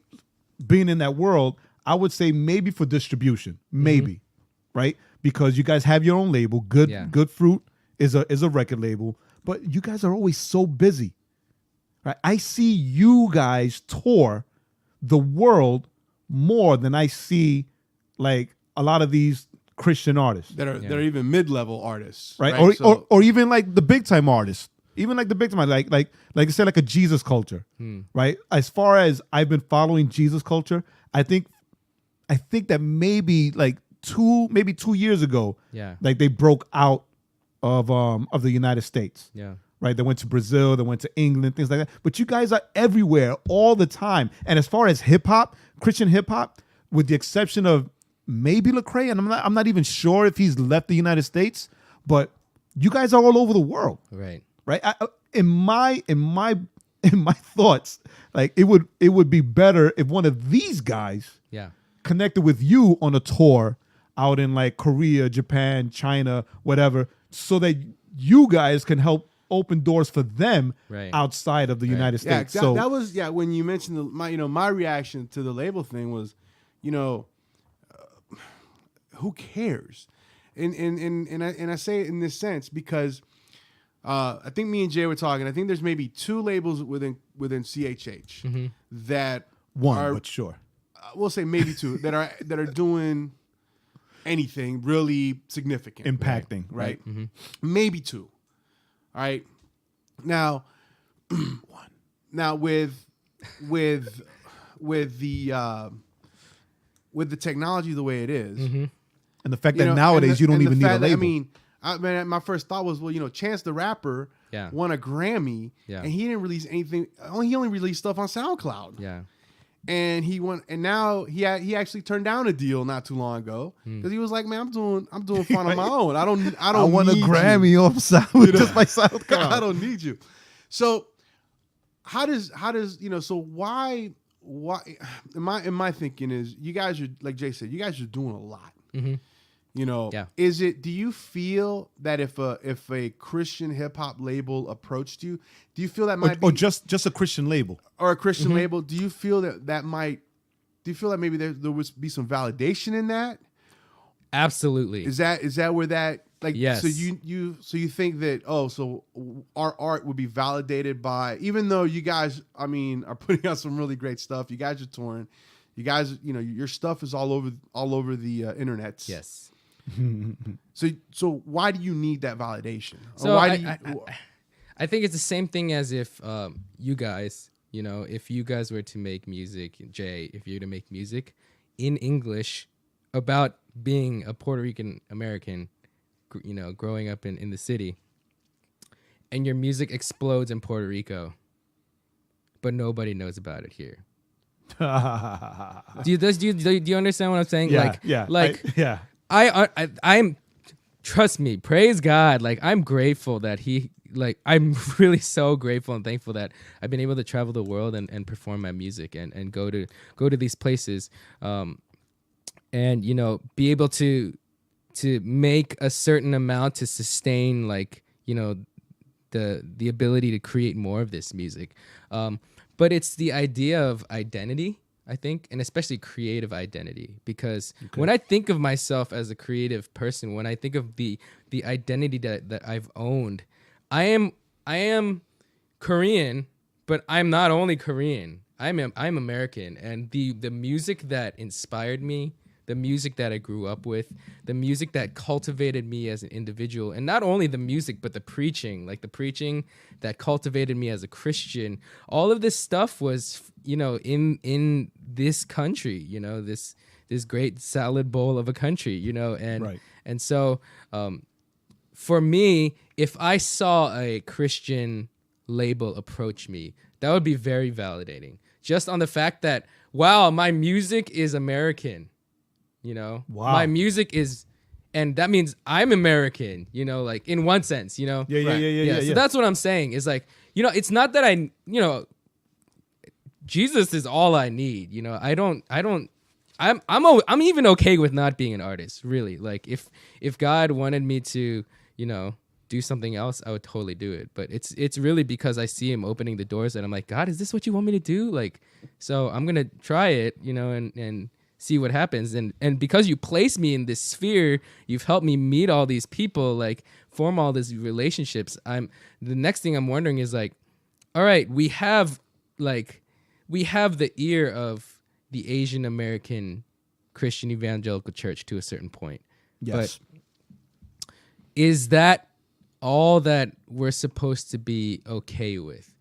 being in that world, I would say maybe for distribution, maybe, right? Because you guys have your own label. Good Fruit is a record label, but you guys are always so busy, right? I see you guys tour the world more than I see like a lot of these Christian artists that are even mid-level artists, right? Or even like the big time artists, even like the big time, like I said, like a Jesus Culture, right? As far as I've been following Jesus Culture, I think that maybe 2 years ago, like they broke out of the United States, right? They went to Brazil, they went to England, things like that. But you guys are everywhere all the time. And as far as hip hop, Christian hip hop, with the exception of maybe Lecrae, and I'm not even sure if he's left the United States, but you guys are all over the world, Right. right? In my thoughts, like it would be better if one of these guys connected with you on a tour out in like Korea, Japan, China, whatever, so that you guys can help opened doors for them Right. outside of the United Yeah, States. So that was when you mentioned my reaction to the label thing was, who cares? And I say it in this sense because I think me and Jay were talking. I think there's maybe 2 labels within CHH that one, are, but sure. we'll say maybe 2 that are doing anything really significant, Impacting, right? Maybe 2. All right. Now, Now with the technology the way it is, And the fact that nowadays you don't even need a label. My first thought was, Chance the Rapper won a Grammy, and he didn't release anything. He only released stuff on SoundCloud. Yeah. And he won, and now he actually turned down a deal not too long ago because he was like, "Man, I'm doing fun on my own. I don't won a need Grammy you. off sound just by SoundCloud. I don't need you." So how does so why in my thinking is you guys are, like Jay said, you guys are doing a lot. Yeah. Do you feel that if a Christian hip hop label approached you, do you feel that might or be just a Christian label? or a Christian label? Do you feel that might? Do you feel that maybe there would be some validation in that? Absolutely. Is that where that like? Yes. So you think that so our art would be validated by, even though you guys are putting out some really great stuff. You guys are touring. You guys your stuff is all over the internet. Yes. So why do you need that validation? Or So why do you? I think it's the same thing as if you guys, if you guys were to make music, Jay, if you were to make music in English about being a Puerto Rican American, growing up in the city, and your music explodes in Puerto Rico, but nobody knows about it here. Do you understand what I'm saying? Yeah. I'm trust me, praise God. Like, I'm grateful that I'm really so grateful and thankful that I've been able to travel the world and perform my music and go to these places, and be able to make a certain amount to sustain the ability to create more of this music. But it's the idea of identity, I think, and especially creative identity, because when I think of myself as a creative person, when I think of the identity that I've owned, I am Korean, but I'm not only Korean. I'm American, and the music that inspired me, the music that I grew up with, the music that cultivated me as an individual, and not only the music, but the preaching that cultivated me as a Christian. All of this stuff was, in this country, this great salad bowl of a country, and Right. and so for me, if I saw a Christian label approach me, that would be very validating. Just on the fact that, wow, my music is American. Wow. My music is, and that means I'm American, in one sense, Yeah. So that's what I'm saying is it's not that Jesus is all I need. I'm even okay with not being an artist, really. Like if God wanted me to, do something else, I would totally do it. But it's really because I see him opening the doors and I'm like, God, is this what you want me to do? So I'm going to try it, and see what happens. And because you place me in this sphere, you've helped me meet all these people, form all these relationships. The next thing I'm wondering is all right, we have the ear of the Asian American Christian Evangelical Church to a certain point. Yes. But is that all that we're supposed to be okay with,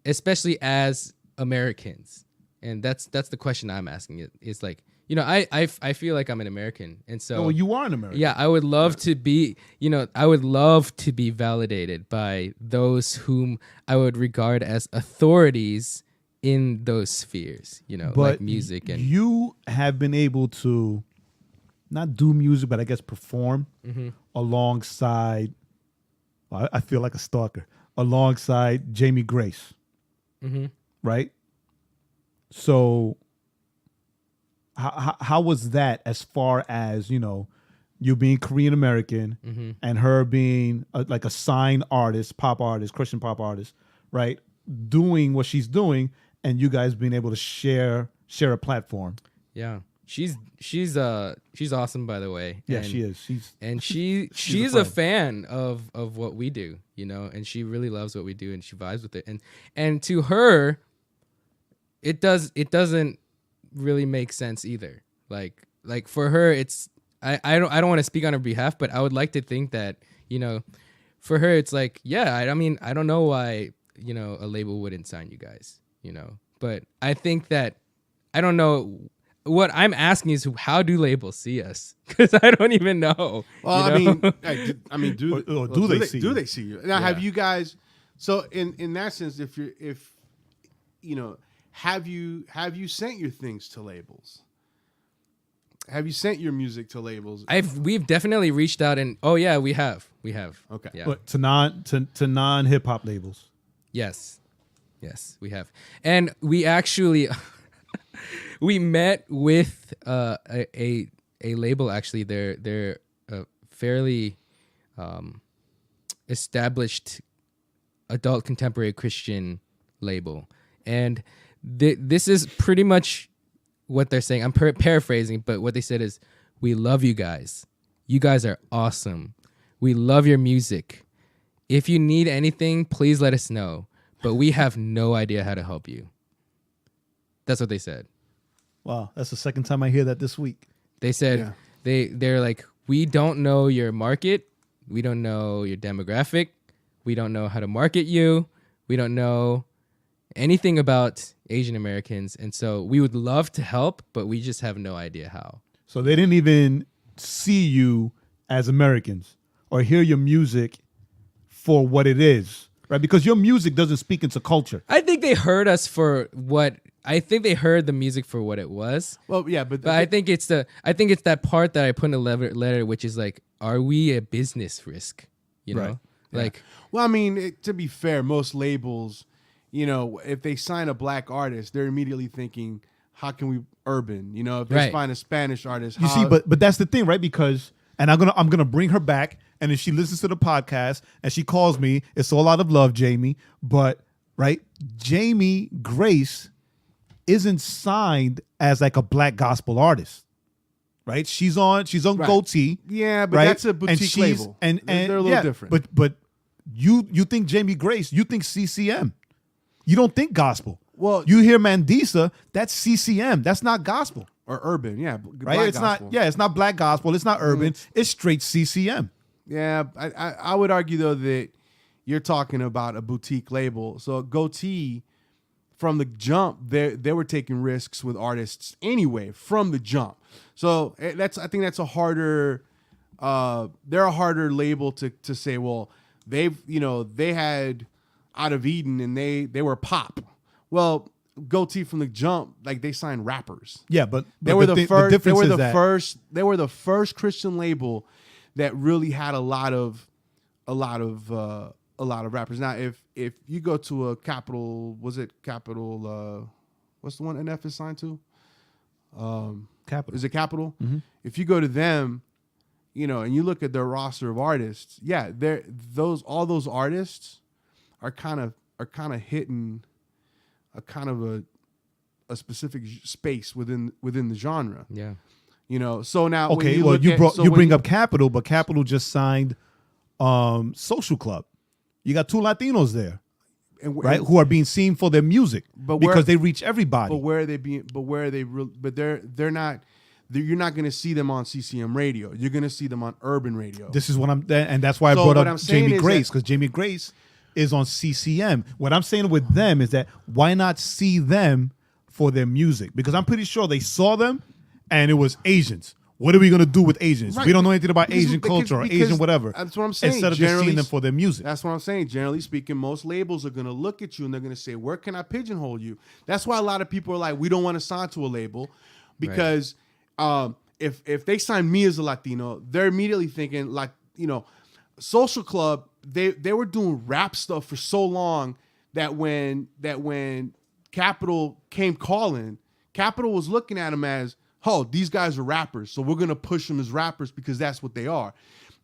especially as Americans? And that's the question I'm asking. It's I feel like I'm an American, and so you are an American. yeah, I would love to be, validated by those whom I would regard as authorities in those spheres, But like music. And you have been able to not do music, but I guess perform alongside, I feel like a stalker, alongside Jamie Grace, right? So how was that as far as, you being Korean American, and her being like a signed artist, pop artist, Christian pop artist, right? Doing what she's doing, and you guys being able to share a platform. Yeah. She's awesome, by the way. Yeah, and, she is. She's a fan of what we do, you know, and she really loves what we do and she vibes with it. And to her, it doesn't really make sense either. Like for her, it's I don't want to speak on her behalf, but I would like to think that, you know, for her it's like, yeah, I mean, I don't know why, you know, a label wouldn't sign you guys, you know. But I think that I don't know. What I'm asking is, how do labels see us? Because I don't even know. Well, you know? Do they see you? Now, Yeah. have you guys? So, in that sense, if you know, have you sent your things to labels? Have you sent your music to labels? We've definitely reached out, and we have. Okay. Yeah. But to non hip hop labels. Yes, we have, and we actually we met with a label. Actually, they're a fairly established adult contemporary Christian label, and this is pretty much what they're saying. I'm paraphrasing, but what they said is, "We love you guys. You guys are awesome. We love your music. If you need anything, please let us know. But we have no idea how to help you." That's what they said. Wow, that's the second time I hear that this week. They said they're like, "We don't know your market. We don't know your demographic. We don't know how to market you. We don't know anything about Asian Americans. And so we would love to help, but we just have no idea how." So they didn't even see you as Americans or hear your music for what it is, right? Because your music doesn't speak into culture. I think they heard us for what I think they heard the music for what it was. Well, yeah, but I think it's that part that I put in the letter, which is like, are we a business risk? You know, Right. like, well, I mean, to be fair, most labels, you know, if they sign a black artist, they're immediately thinking, how can we urban? You know, if they Right. find a Spanish artist, You see, but that's the thing, right? Because, and I'm gonna bring her back, and if she listens to the podcast and she calls me, it's all out of love, Jamie. But right, Jamie Grace isn't signed as like a black gospel artist, right? She's on Right. Goatee, yeah, but right? that's a boutique label, and they're a little yeah, different. But you think Jamie Grace, you think CCM, you don't think gospel. Well, You hear Mandisa, that's CCM, that's not gospel. or urban, yeah, Right? black It's gospel. not. Yeah, it's not black gospel. It's not urban. It's straight CCM. Yeah, I would argue though that you're talking about a boutique label. So Goatee, from the jump, they were taking risks with artists anyway from the jump. So I think that's a harder. They're a harder label to say. Well, they had Out of Eden and they were pop. Well, Goatee from the jump, like they signed rappers. Yeah, but They were the first. They were the that, first. They were the first Christian label that really had a lot of rappers. Now, if you go to a Capital, was it Capital? What's the one NF is signed to? Capital. Is it Capital? Mm-hmm. If you go to them, you know, and you look at their roster of artists, yeah, all those artists are kind of hitting a kind of a specific space within the genre. yeah. You know, so now Okay, when you bring up Capital, but Capital just signed Social Club. You got two Latinos there, right, who are being seen for their music, because they reach everybody. But where are they being? But where are they? But they're not. You're not going to see them on CCM radio. You're going to see them on urban radio. This is what and that's why I So brought what up I'm saying Jamie is Grace, that- because Jamie Grace is on CCM. What I'm saying with them is that why not see them for their music? Because I'm pretty sure they saw them and it was Asians. What are we going to do with Asians? Right. We don't know anything about Because- Asian culture or because Asian whatever. That's what I'm saying. Instead of just Generally- seeing them for their music. That's what I'm saying. Generally speaking, most labels are going to look at you and they're going to say, where can I pigeonhole you? That's why a lot of people are like, we don't want to sign to a label because if they sign me as a Latino, they're immediately thinking like, you know, Social Club, they were doing rap stuff for so long that when Capital came calling, Capital was looking at him as, oh, these guys are rappers, so we're gonna push them as rappers because that's what they are.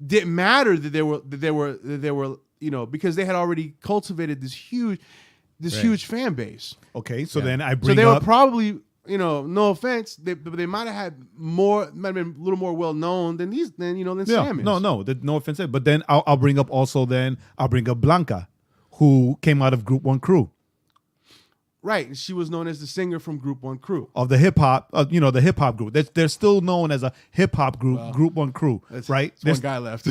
Didn't matter that they were, you know, because they had already cultivated this huge fan base. Okay, so then I So bring they were up probably, you know, no offense, they might have had might have been a little more well known than Sam is. No offense, but then I'll bring up Blanca, who came out of Group One Crew. Right, and she was known as the singer from Group One Crew. Of the hip hop, the hip hop group. They're still known as a hip hop group, Group One Crew, right? There's one guy left.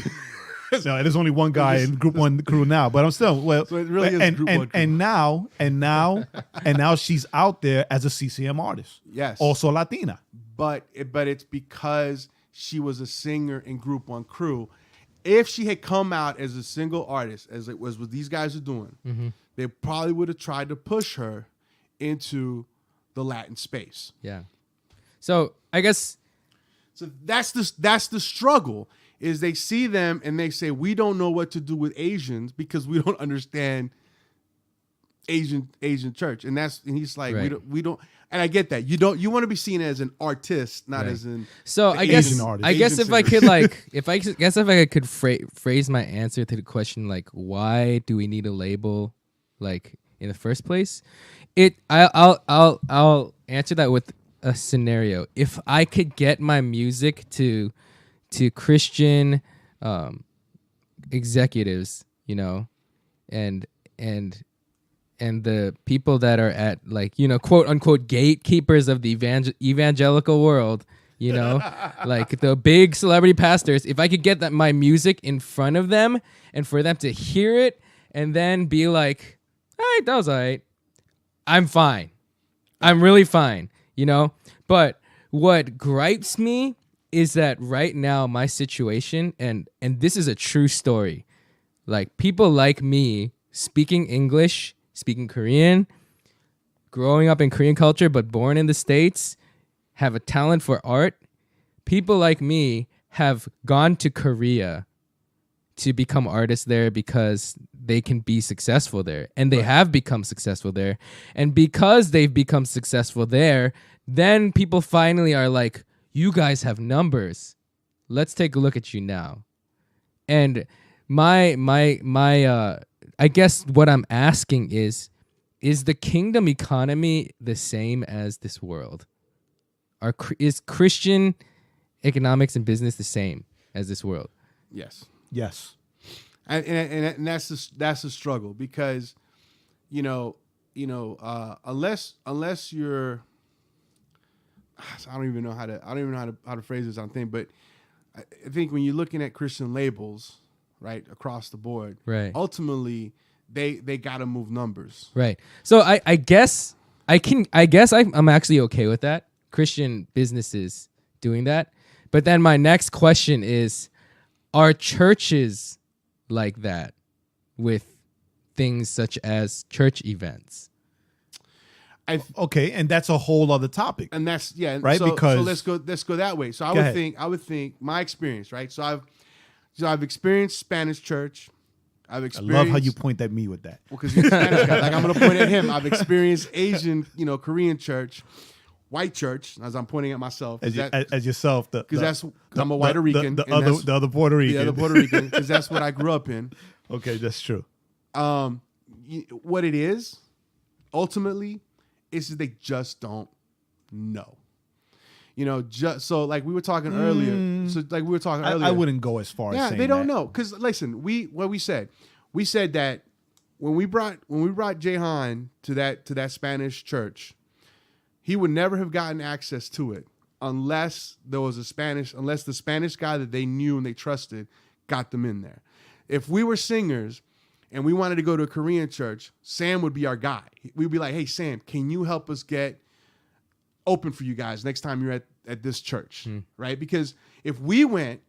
No, there's only one guy in Group One Crew now, but I'm still So it really is Group One Crew. and now she's out there as a CCM artist. Yes, Also Latina. but it's because she was a singer in Group One Crew. If she had come out as a single artist, as it was what these guys are doing, they probably would have tried to push her into the Latin space. Yeah. So I guess So that's the struggle. Is they see them and they say, we don't know what to do with Asians because we don't understand Asian church. And he's like, Right. we don't, and I get that. You want to be seen as an artist, not Right. as an So. the I guess Asian artist. I guess Asian if I singer. could if I could phrase my answer to the question like why do we need a label like in the first place? I'll answer that with a scenario. If I could get my music to Christian executives, you know, and the people that are at like, you know, quote unquote gatekeepers of the evangelical world, you know, like the big celebrity pastors, if I could get my music in front of them and for them to hear it and then be like, all right, that was all right. I'm fine. I'm really fine, you know? But what gripes me is that right now my situation, and this is a true story, like people like me speaking English, speaking Korean, growing up in Korean culture but born in the States, have a talent for art, people like me have gone to Korea to become artists there because they can be successful there. And they have become successful there. And because they've become successful there, then people finally are like, you guys have numbers. Let's take a look at you now. And my I guess what I'm asking is the kingdom economy the same as this world? Is Christian economics and business the same as this world? yes. Yes. And that's the struggle because, unless you're, I don't even know how to phrase this on thing, but I think when you're looking at Christian labels, right, across the board, Right. ultimately they got to move numbers. Right. So I guess I'm actually okay with that. Christian businesses doing that. But then my next question is, are churches like that with things such as church events? Okay, and that's a whole other topic. And that's right, So, because let's go that way. So Go ahead. I would think my experience, right? So I've experienced Spanish church. I love how you point at me with that. Because he's a Spanish guy. Like I'm gonna point at him. I've experienced Asian, Korean church, white church, as I'm pointing at myself. As yourself, Because I'm a Puerto Rican. The other Puerto Rican. The other Puerto Rican, because that's what I grew up in. Okay, that's true. What it is, ultimately, is that they just don't know. So like we were talking earlier. So like we were talking earlier. I wouldn't go as far as saying they don't that. know. Because listen, we said that when we brought Jae to that Spanish church, he would never have gotten access to it unless the Spanish guy that they knew and they trusted got them in there. If we were singers and we wanted to go to a Korean church, Sam would be our guy. We'd be like, hey, Sam, can you help us get open for you guys next time you're at this church, right? Because if we went,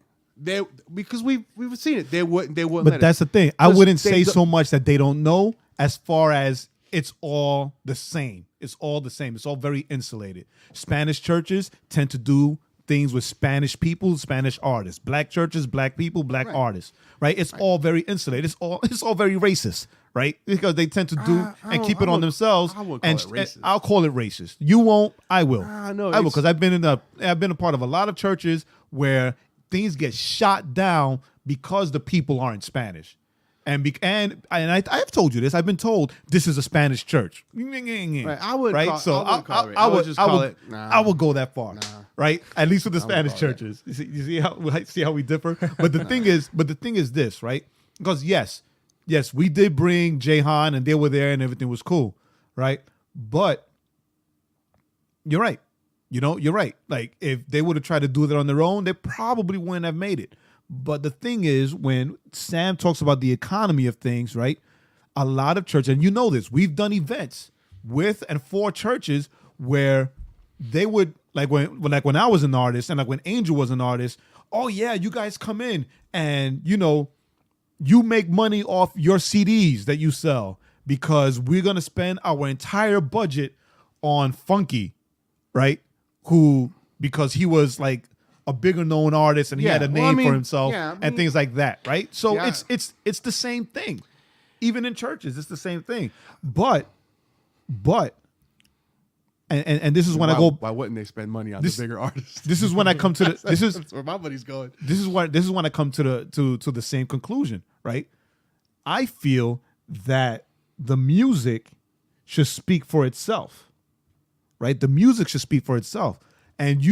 because we've seen it, they wouldn't. But that's the thing. I wouldn't say so much that they don't know, as far as it's all the same. It's all the same. It's all very insulated. Spanish churches tend to do things with Spanish people, Spanish artists. Black churches, black people, black artists. Right? It's all very insulated. It's all very racist. right? Because they tend to do I and keep don't- it on themselves. I wouldn't call and it racist. I'll call it racist. You won't. I will. No, I will, it's- because I've been a part of a lot of churches where things get shot down because the people aren't Spanish. And I've told you this. I've been told this is a Spanish church. Right, I would right. call- So I wouldn't call it. I would just call it. Nah. I would go that far. Right. At least with the Spanish call it that. churches. You see how we differ. But the thing is this, right? Because yes, we did bring Jahan and they were there and everything was cool, right? But you're right. You're right. Like if they would have tried to do that on their own, they probably wouldn't have made it. But the thing is, when Sam talks about the economy of things, right? A lot of churches, and you know this, we've done events with and for churches where they would when I was an artist and like when Angel was an artist, oh yeah, you guys come in and you make money off your CDs that you sell because we're gonna spend our entire budget on Funky, right? Because he was like a bigger known artist and he had a name for himself and things like that, right? So it's the same thing. Even in churches, it's the same thing. But and this is when I go. Why wouldn't they spend money on the bigger artists? This is when I come to the. That's where my money's going. This is when I come to the same conclusion, right? I feel that the music should speak for itself, right? The music should speak for itself, and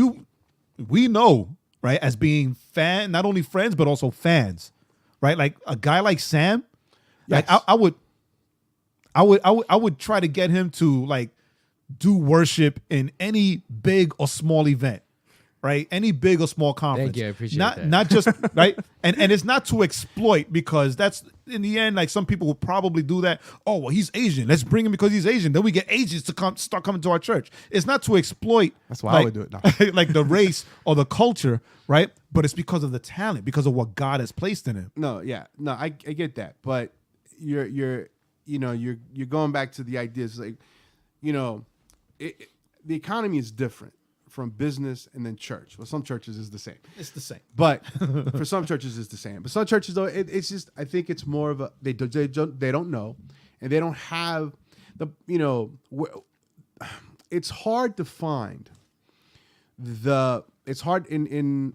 we know, right, as being not only friends but also fans, right? Like a guy like Sam, like I would try to get him to like do worship in any big or small event, right? Any big or small conference. Thank you, I appreciate not, that. Not just right, and it's not to exploit because that's in the end like some people will probably do that. Oh well, he's Asian. Let's bring him because he's Asian. Then we get Asians to start coming to our church. It's not to exploit. That's why I would do it. No. like the race or the culture, right? But it's because of the talent, because of what God has placed in him. No, I get that, but you're going back to the ideas like, the economy is different from business and then church. Well, some churches is the same. It's the same. But for some churches, it's the same. But some churches, though, it's just I think it's more of a they don't know, and they don't have the it's hard to find it's hard in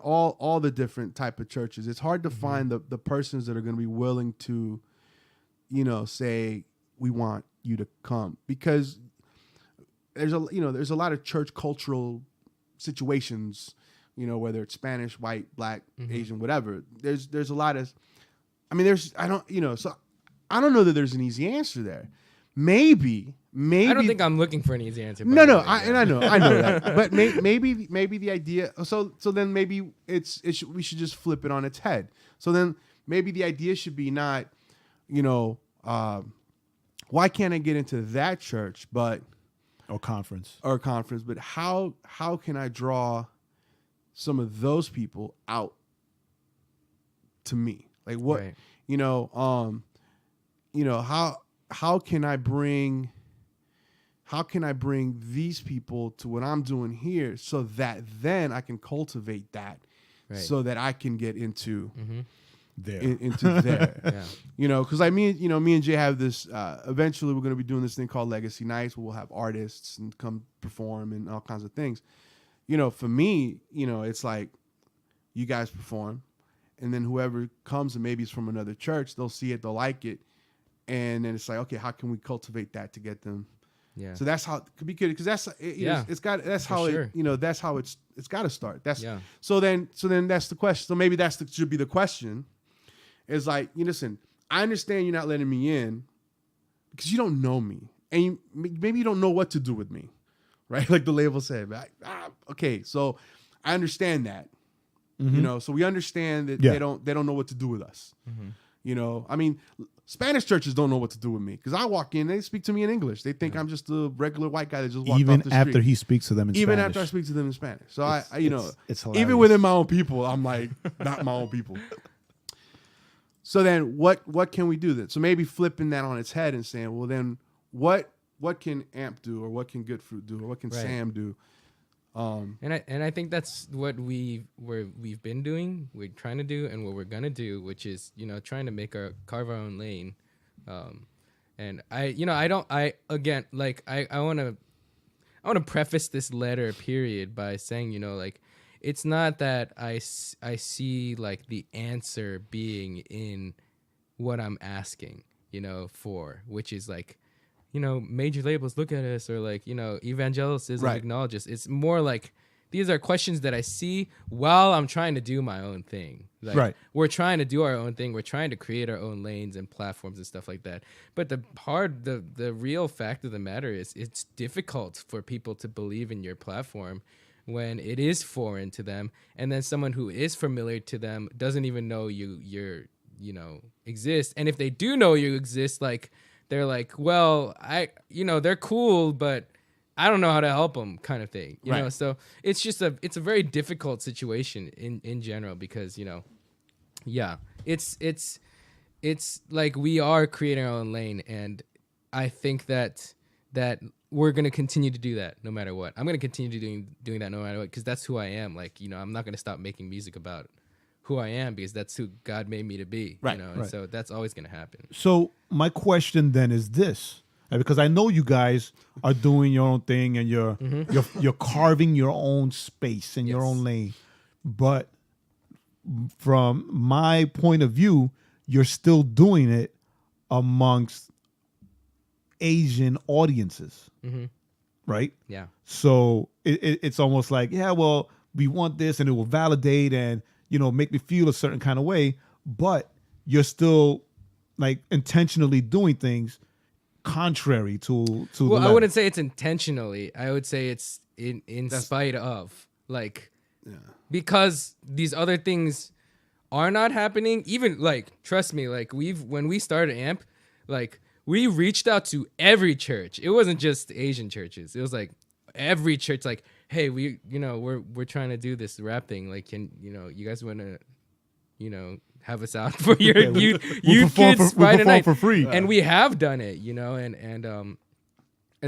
all the different type of churches. It's hard to find the persons that are going to be willing to say we want you to come because there's a lot of church cultural situations, whether it's Spanish, white, black, Asian, whatever. There's a lot of, so I don't know that there's an easy answer there. Maybe I don't think I'm looking for an easy answer. by no, the no, way, I know that, but maybe the idea. So then maybe we should just flip it on its head. So then maybe the idea should be not, why can't I get into that church, but Or conference. But how can I draw some of those people out to me? Like what, Right. How can I bring these people to what I'm doing here so that then I can cultivate that Right. so that I can get into There. into there. Yeah. Because me and Jay have this. Eventually, we're going to be doing this thing called Legacy Nights, where we'll have artists and come perform and all kinds of things. For me, it's like you guys perform, and then whoever comes and maybe it's from another church, they'll see it, they'll like it, and then it's like, okay, how can we cultivate that to get them? Yeah. So that's how it could be good because that's that's how sure. that's how it's got to start. Yeah. So then that's the question. So maybe should be the question. Is like, listen, I understand you're not letting me in because you don't know me. And maybe you don't know what to do with me, right? Like the label said. Okay, so I understand that. So we understand that they don't know what to do with us. Spanish churches don't know what to do with me because I walk in, they speak to me in English. They think I'm just a regular white guy that just walked off the street. Even after he speaks to them in Even Spanish. after I speak to them in Spanish. So it's even hilarious. within my own people, I'm like, not my own people. So then what can we do then? So maybe flipping that on its head and saying, well then what can Amp do or what can Good Fruit do or what can Right. Sam do? And I think that's what we've been doing, we're trying to do, and what we're gonna do, which is trying to carve our own lane And I want to preface this letter period by saying, like, it's not that I see like the answer being in what I'm asking, for, which is like, major labels look at us, or like, evangelicism acknowledge us. It's more like, these are questions that I see while I'm trying to do my own thing. Like, we're trying to do our own thing. We're trying to create our own lanes and platforms and stuff like that. But the real fact of the matter is, it's difficult for people to believe in your platform when it is foreign to them, and then someone who is familiar to them doesn't even know you're exist. And if they do know you exist, like, they're like, well, they're cool, but I don't know how to help them, kind of thing. You know, so it's just it's a very difficult situation in general, because it's like we are creating our own lane, and I think that we're going to continue to do that no matter what. I'm going to continue doing that no matter what, because that's who I am. Like, I'm not going to stop making music about who I am, because that's who God made me to be. And so that's always going to happen. So my question then is this, because I know you guys are doing your own thing, and you're carving your own space and your own lane. But from my point of view, you're still doing it amongst Asian audiences, right? Yeah. So it's almost like, well, we want this, and it will validate and make me feel a certain kind of way. But you're still like intentionally doing things contrary to. Well, I wouldn't say it's intentionally. I would say it's in spite of, like, because these other things are not happening. Even, like, trust me, like, when we started AMP, like, we reached out to every church. It wasn't just Asian churches. It was like every church, like, hey, we're trying to do this rap thing. Like, can you guys want to, have us out for your youth kids Friday night for free? And we have done it, and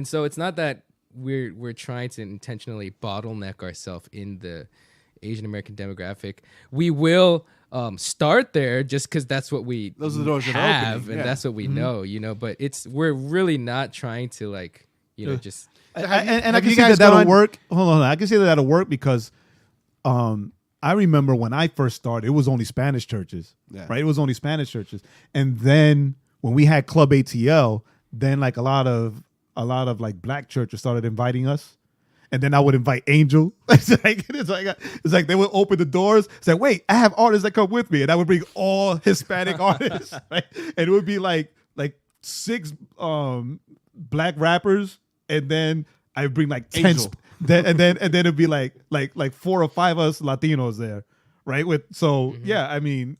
so it's not that we're trying to intentionally bottleneck ourselves in the Asian American demographic. We will start there just because that's what we Those are the doors have, that are opening, and that's what we know, But we're really not trying to, like, just. And I can see that'll work. Hold on, I can see that'll work because, I remember when I first started, it was only Spanish churches, right? It was only Spanish churches, and then when we had Club ATL, then like a lot of like black churches started inviting us. And then I would invite Angel. It's like they would open the doors. Say, wait, I have artists that come with me, and I would bring all Hispanic artists, right? And it would be like 6 black rappers, and then I bring like 10. And then it'd be like 4 or 5 of us Latinos there, right? I mean,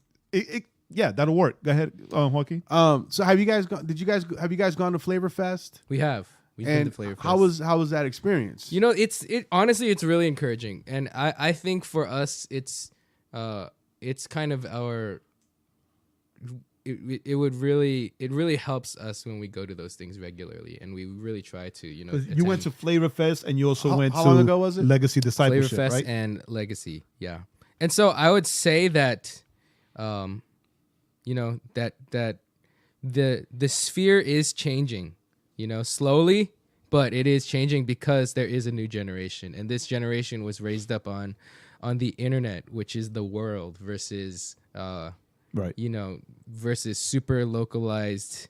that'll work. Go ahead, Joaquin. So have you guys gone to Flavor Fest? We have. We've been to Flavor Fest. How was that experience? Honestly, it's really encouraging, and I think for us, it's kind of our. It really helps us when we go to those things regularly, and we really try to, You went to Flavor Fest, and you also went to how long ago was it? Legacy Discipleship, Flavor Fest right? and Legacy, yeah. And so I would say that, that the sphere is changing, slowly, but it is changing because there is a new generation, and this generation was raised up on the internet, which is the world, versus versus super localized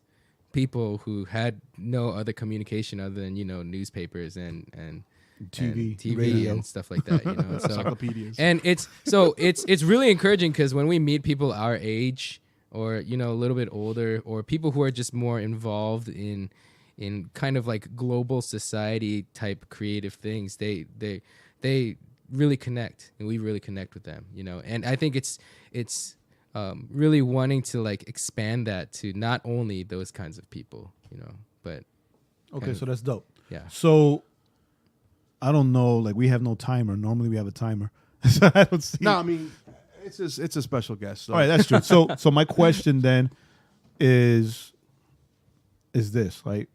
people who had no other communication other than newspapers and TV, radio and stuff like that. So, encyclopedias. And it's really encouraging because when we meet people our age or a little bit older, or people who are just more involved in kind of like global society type creative things, they really connect, and we really connect with them. And I think it's really wanting to like expand that to not only those kinds of people, but okay, so that's dope. Yeah. So I don't know, like we have no timer. Normally we have a timer. So I don't see. No, I mean it's a special guest. So. All right, that's true. So my question then is this, right?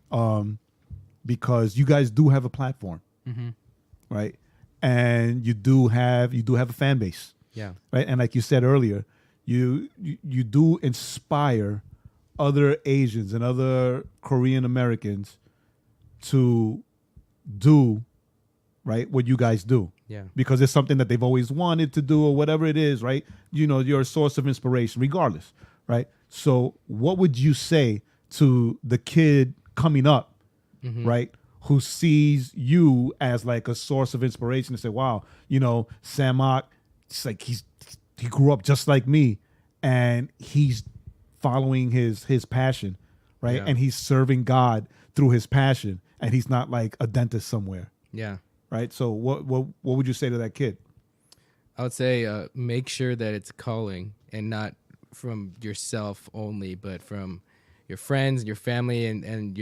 Because you guys do have a platform, right? And you do have a fan base. Yeah. Right. And like you said earlier, you do inspire other Asians and other Korean Americans to do, right, what you guys do. Yeah. Because it's something that they've always wanted to do or whatever it is, right? You know, you're a source of inspiration regardless, right? So what would you say to the kid coming up, right, who sees you as like a source of inspiration and say, wow, you know, Sam Ock, it's like he grew up just like me and he's following his passion, right? Yeah. And he's serving God through his passion and he's not like a dentist somewhere. Yeah. Right. So what would you say to that kid? I would say make sure that it's a calling and not from yourself only, but from your friends, your family, and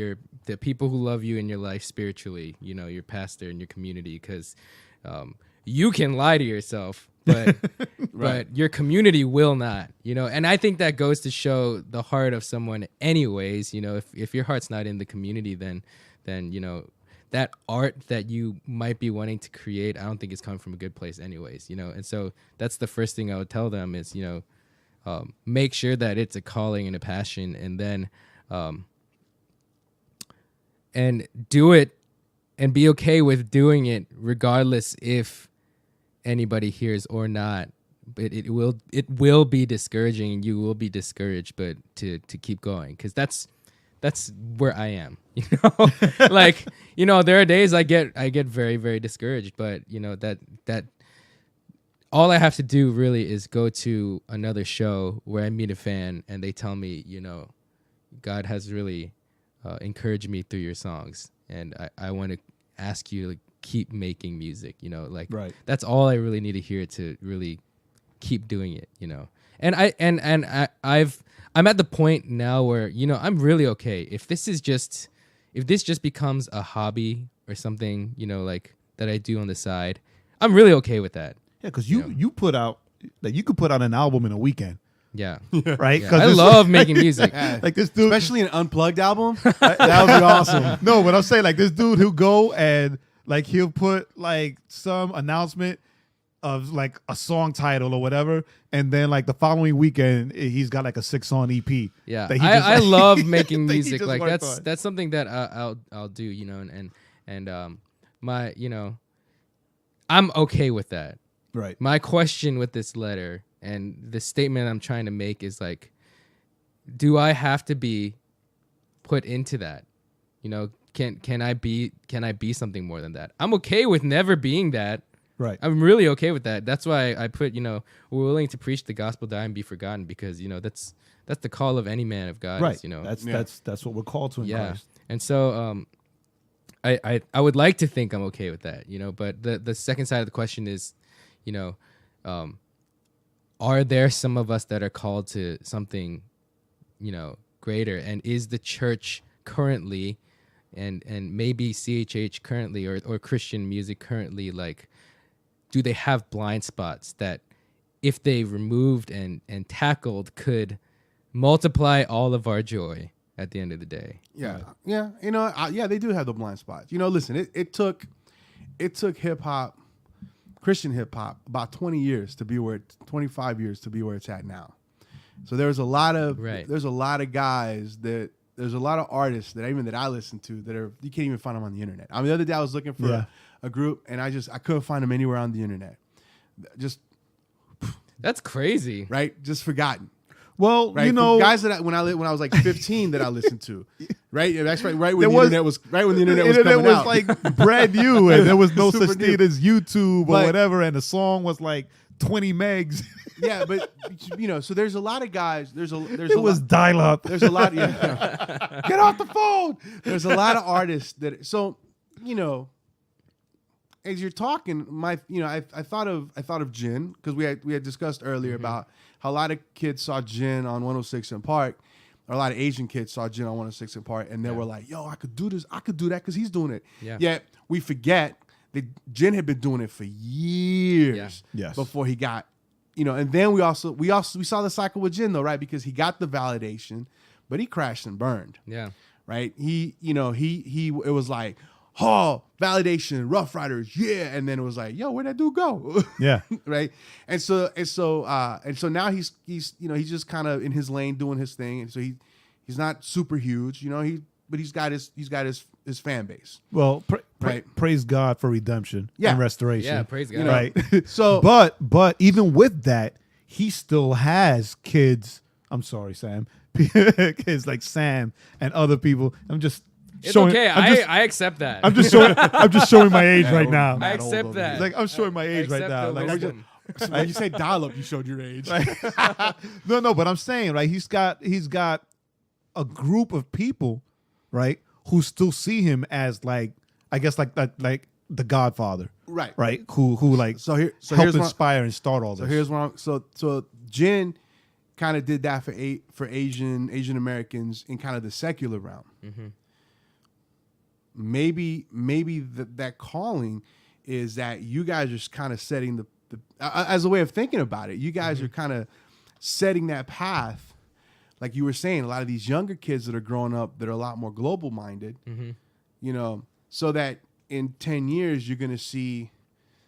the people who love you in your life spiritually, you know, your pastor and your community, because you can lie to yourself, but but your community will not, you know. And I think that goes to show the heart of someone anyways, you know. If your heart's not in the community, then you know, that art that you might be wanting to create, I don't think it's coming from a good place anyways, you know. And so that's the first thing I would tell them is, you know, make sure that it's a calling and a passion, and then and do it and be okay with doing it regardless if anybody hears or not. But it will be discouraging and you will be discouraged, but to keep going, because that's where I am, you know. Like, you know, there are days I get very, very discouraged, but you know, that all I have to do really is go to another show where I meet a fan and they tell me, you know, God has really encouraged me through your songs, and I want to ask you to keep making music, you know, like that's all I really need to hear to really keep doing it, you know. And I'm at the point now where, you know, I'm really okay if this just becomes a hobby or something, you know, like that I do on the side. I'm really okay with that. Yeah, because you put out, like, you could put out an album in a weekend. Yeah. Right? Yeah. I love making music. Like this dude, Especially an unplugged album. That would be awesome. no, but I'm saying, like, this dude who'll go and like he'll put like some announcement of like a song title or whatever, and then like the following weekend he's got like a 6-song EP. Yeah, that he I just, love making that he music. just Like worked on. that's something that I'll do, you know, and my, you know, I'm okay with that. Right. My question with this letter and the statement I'm trying to make is like, do I have to be put into that? You know, can I be something more than that? I'm okay with never being that. Right. I'm really okay with that. That's why I put, you know, we're willing to preach the gospel, die and be forgotten, because, you know, that's the call of any man of God. Right. Is, you know, that's what we're called to in Christ. And so I would like to think I'm okay with that, you know, but the second side of the question is, you know, are there some of us that are called to something, you know, greater? And is the church currently and maybe CHH currently or Christian music currently, like, do they have blind spots that if they removed and tackled could multiply all of our joy at the end of the day? Yeah, yeah, you know, yeah, they do have the blind spots. You know, listen, it took hip hop, Christian hip hop, about 20 years to be 25 years to be where it's at now. So there's a lot of guys that there's a lot of artists that I listen to that are, you can't even find them on the internet. I mean, the other day I was looking for a group and I couldn't find them anywhere on the internet. Just That's crazy, right? Just forgotten. Well, Right? you know, From guys that when I was like 15 that I listened to, right? That's right when the internet was coming out. like brand new, and there was no Super such new. thing as YouTube or But- whatever, and the song was like 20 megs. Yeah, but you know, so there's a lot of guys. There's It was dial up. There's a lot. Yeah, get off the phone. There's a lot of artists that. So, you know, as you're talking, I thought of Jin, because we had discussed earlier about how a lot of kids saw Jin on 106 in Park, or a lot of Asian kids saw Jin on 106 in Park, and they were like, "Yo, I could do this. I could do that because he's doing it." Yeah. Yet we forget that Jin had been doing it for years Yes. before he got. You know, and then we saw the cycle with Jin though, right? Because he got the validation, but he crashed and burned. Yeah. Right? He it was like, oh, validation, Rough Riders, yeah, and then it was like, yo, where'd that dude go? Yeah. Right? And so now he's you know, he's just kind of in his lane doing his thing, and so He's not super huge, you know. But he's got his fan base. Well, Right. praise God for redemption Yeah. and restoration. Yeah, praise God. Right. So- but even with that, he still has kids. I'm sorry, Sam. Kids like Sam and other people. I'm just It's showing. okay. I accept that. I'm just showing. I'm just showing my age right now. I accept that. It's like I'm showing my age right accept now. the Like I just, wisdom. So when you say dial-up, you showed your age. no, but I'm saying, right? He's got a group of people, right, who still see him as like, I guess like the Godfather, Right. right? Who like So here's helped what- inspire and start all So this. here's one. So Jin kind of did that for Asian Americans in kind of the secular realm. Maybe that calling is that you guys are kind of setting the as a way of thinking about it. You guys are kind of setting that path, like you were saying. A lot of these younger kids that are growing up that are a lot more global minded, you know, so that in 10 years you're going to see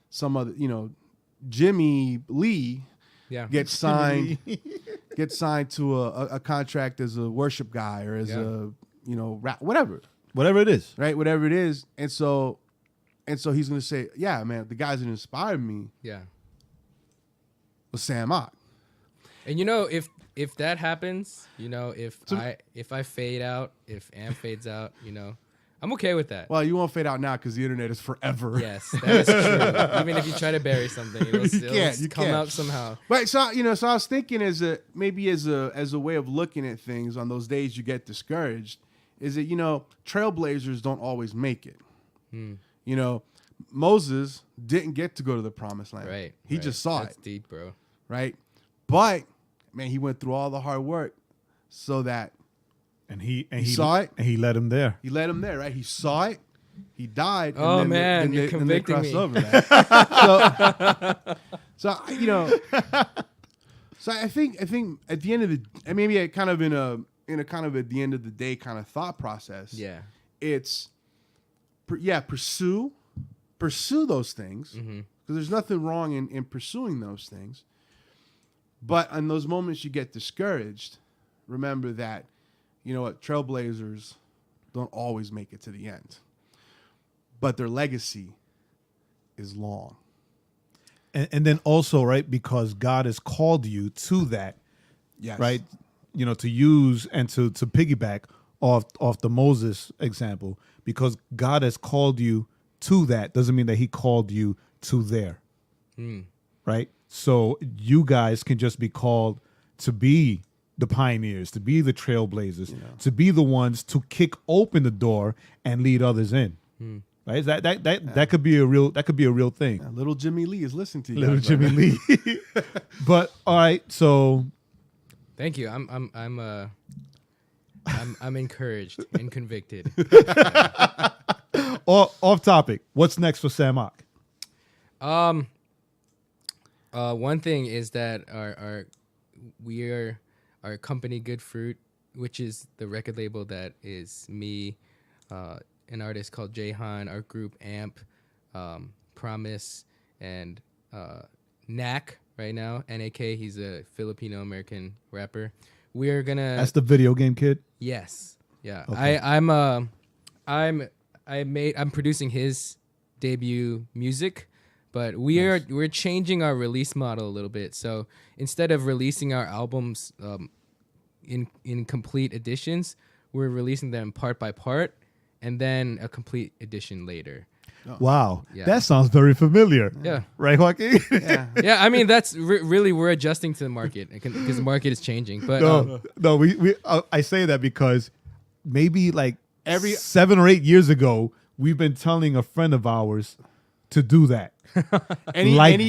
some other, you know, Jimmy Lee Yeah. get signed to a contract as a worship guy or as a, you know, rap, whatever Whatever it is. and so he's gonna say, yeah, man, the guys that inspired me Yeah. was Sam Ock. And you know, if that happens, you know, if I fade out, if Am fades out, you know, I'm okay with that. Well, you won't fade out now because the internet is forever. Yes, that is true. Even if you try to bury something, it'll still you come can't. out somehow. But so you know, so I was thinking as a way of looking at things on those days you get discouraged, is that, you know, trailblazers don't always make it. You know, Moses didn't get to go to the promised land. Right. He right. just saw That's it. deep, bro. Right. But man, he went through all the hard work so that And he saw it? and he led him there. he led him there, right? He saw it, he died. and Oh, then man, you're then they convicting crossed me. over that. so you know, so I think at the end of the, and maybe at kind of in a kind of at the end of the day kind of thought process. Yeah. It's pursue those things because there's nothing wrong in pursuing those things. But in those moments you get discouraged, remember that, you know what, trailblazers don't always make it to the end, but their legacy is long. And then also, right, because God has called you to that, Yes. right? You know, to use and to piggyback off the Moses example, because God has called you to that doesn't mean that he called you to there. Right? So you guys can just be called to be the pioneers, to be the trailblazers, to be the ones to kick open the door and lead others in. Right? That could be a real thing. Little Jimmy Lee is listening to you. Little guys right Jimmy now. Lee. But all right, so Thank you. I'm encouraged and convicted. off topic. What's next for Sam Ock? One thing is that our company Good Fruit, which is the record label that is me, an artist called Jahan, our group Amp, Promise, and Knack right now. NAK, he's a Filipino American rapper. We're gonna. That's the video game kid. Yes. Yeah. Okay. I'm producing his debut music, but we're changing our release model a little bit. So instead of releasing our albums in complete editions, we're releasing them part by part and then a complete edition later. Wow, Yeah. that sounds very familiar. Yeah. Right, Joaquin? Yeah, I mean that's really we're adjusting to the market because the market is changing. But No, we I say that because maybe like every 7 or 8 years ago, we've been telling a friend of ours to do that. Anybody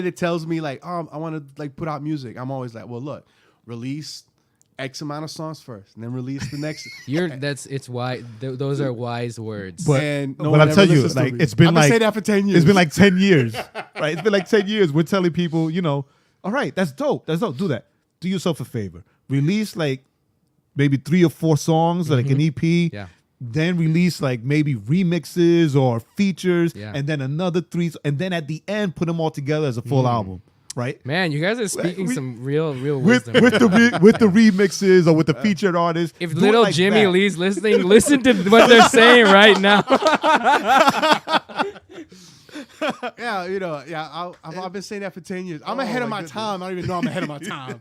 that tells me like, oh, I want to like put out music, I'm always like, well, look, release X amount of songs first, and then release the next. it's why those are wise words. But, And no but one I'm ever telling you, listens to like me. it's been I'm gonna like say that for 10 years. It's been like 10 years, right? It's been like 10 years. We're telling people, you know, all right, that's dope. That's dope. Do that. Do yourself a favor. Release like maybe 3 or 4 songs, like an EP. Yeah. Then release like maybe remixes or features, Yeah. and then another 3, and then at the end put them all together as a full album. right? Man, you guys are speaking some real With wisdom. with the remixes or with the featured artists. If Do it little like Jimmy that. Lee's listening, listen to what they're saying right now. Yeah, I've been saying that for 10 years. I'm ahead of my time. I don't even know I'm ahead of my time.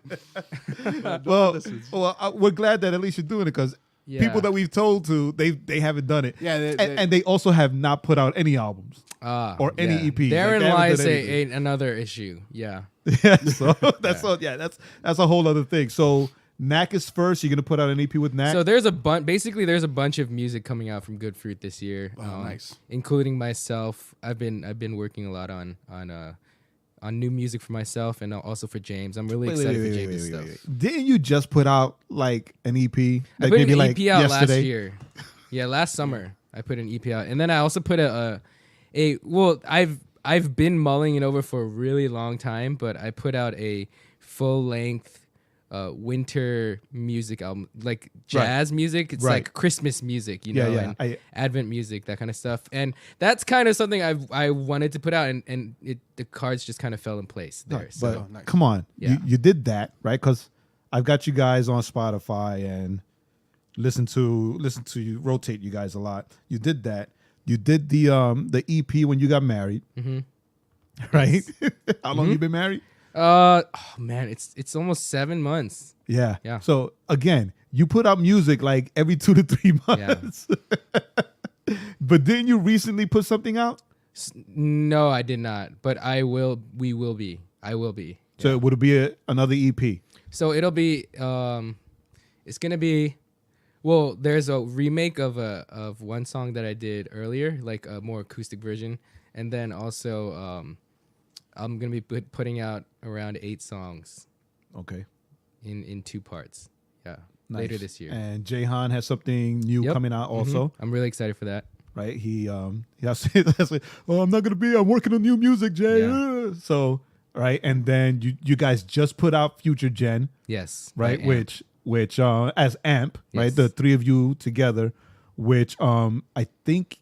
We're glad that at least you're doing it because Yeah. people that we've told to, they haven't done it. Yeah, and they also have not put out any albums or any EPs. Like, they Therein haven't lies done anything. another issue. Yeah. Yeah, so that's a whole other thing. So Knack is first. You're gonna put out an EP with Knack. So there's a bunch of music coming out from Good Fruit this year. Nice. Including myself. I've been working a lot on new music for myself and also for James. I'm really excited for James' stuff. Didn't you just put out like an EP? I Like put maybe an like EP out yesterday? last year. Yeah, last summer I put an EP out, and then I also put I've been mulling it over for a really long time, but I put out a full length winter music album, like jazz music. It's like Christmas music, and Advent music, that kind of stuff. And that's kind of something I wanted to put out, and the cards just kind of fell in place there. Right, So but come on, Yeah. you did that, right? Because I've got you guys on Spotify and listen to you rotate you guys a lot. You did that. You did the EP when you got married, right? How long you been married? oh man, it's almost 7 months. Yeah. Yeah. So again, you put out music like every 2 to 3 months. But didn't you recently put something out? No, I did not, but I will be. So would it be another EP? So it'll be it's gonna be, well, there's a remake of one song that I did earlier, like a more acoustic version, and then also I'm gonna be putting out around 8 songs Okay. in 2 parts. Yeah, Nice. later this year. And Jahan has something new Yep. coming out also, I'm really excited for that. right? He has oh, I'm working on new music, Jay. Yeah. So, right, and then you guys just put out Future Gen, Yes, right? I am. Which as AMP, right? Yes. The 3 of you together, which I think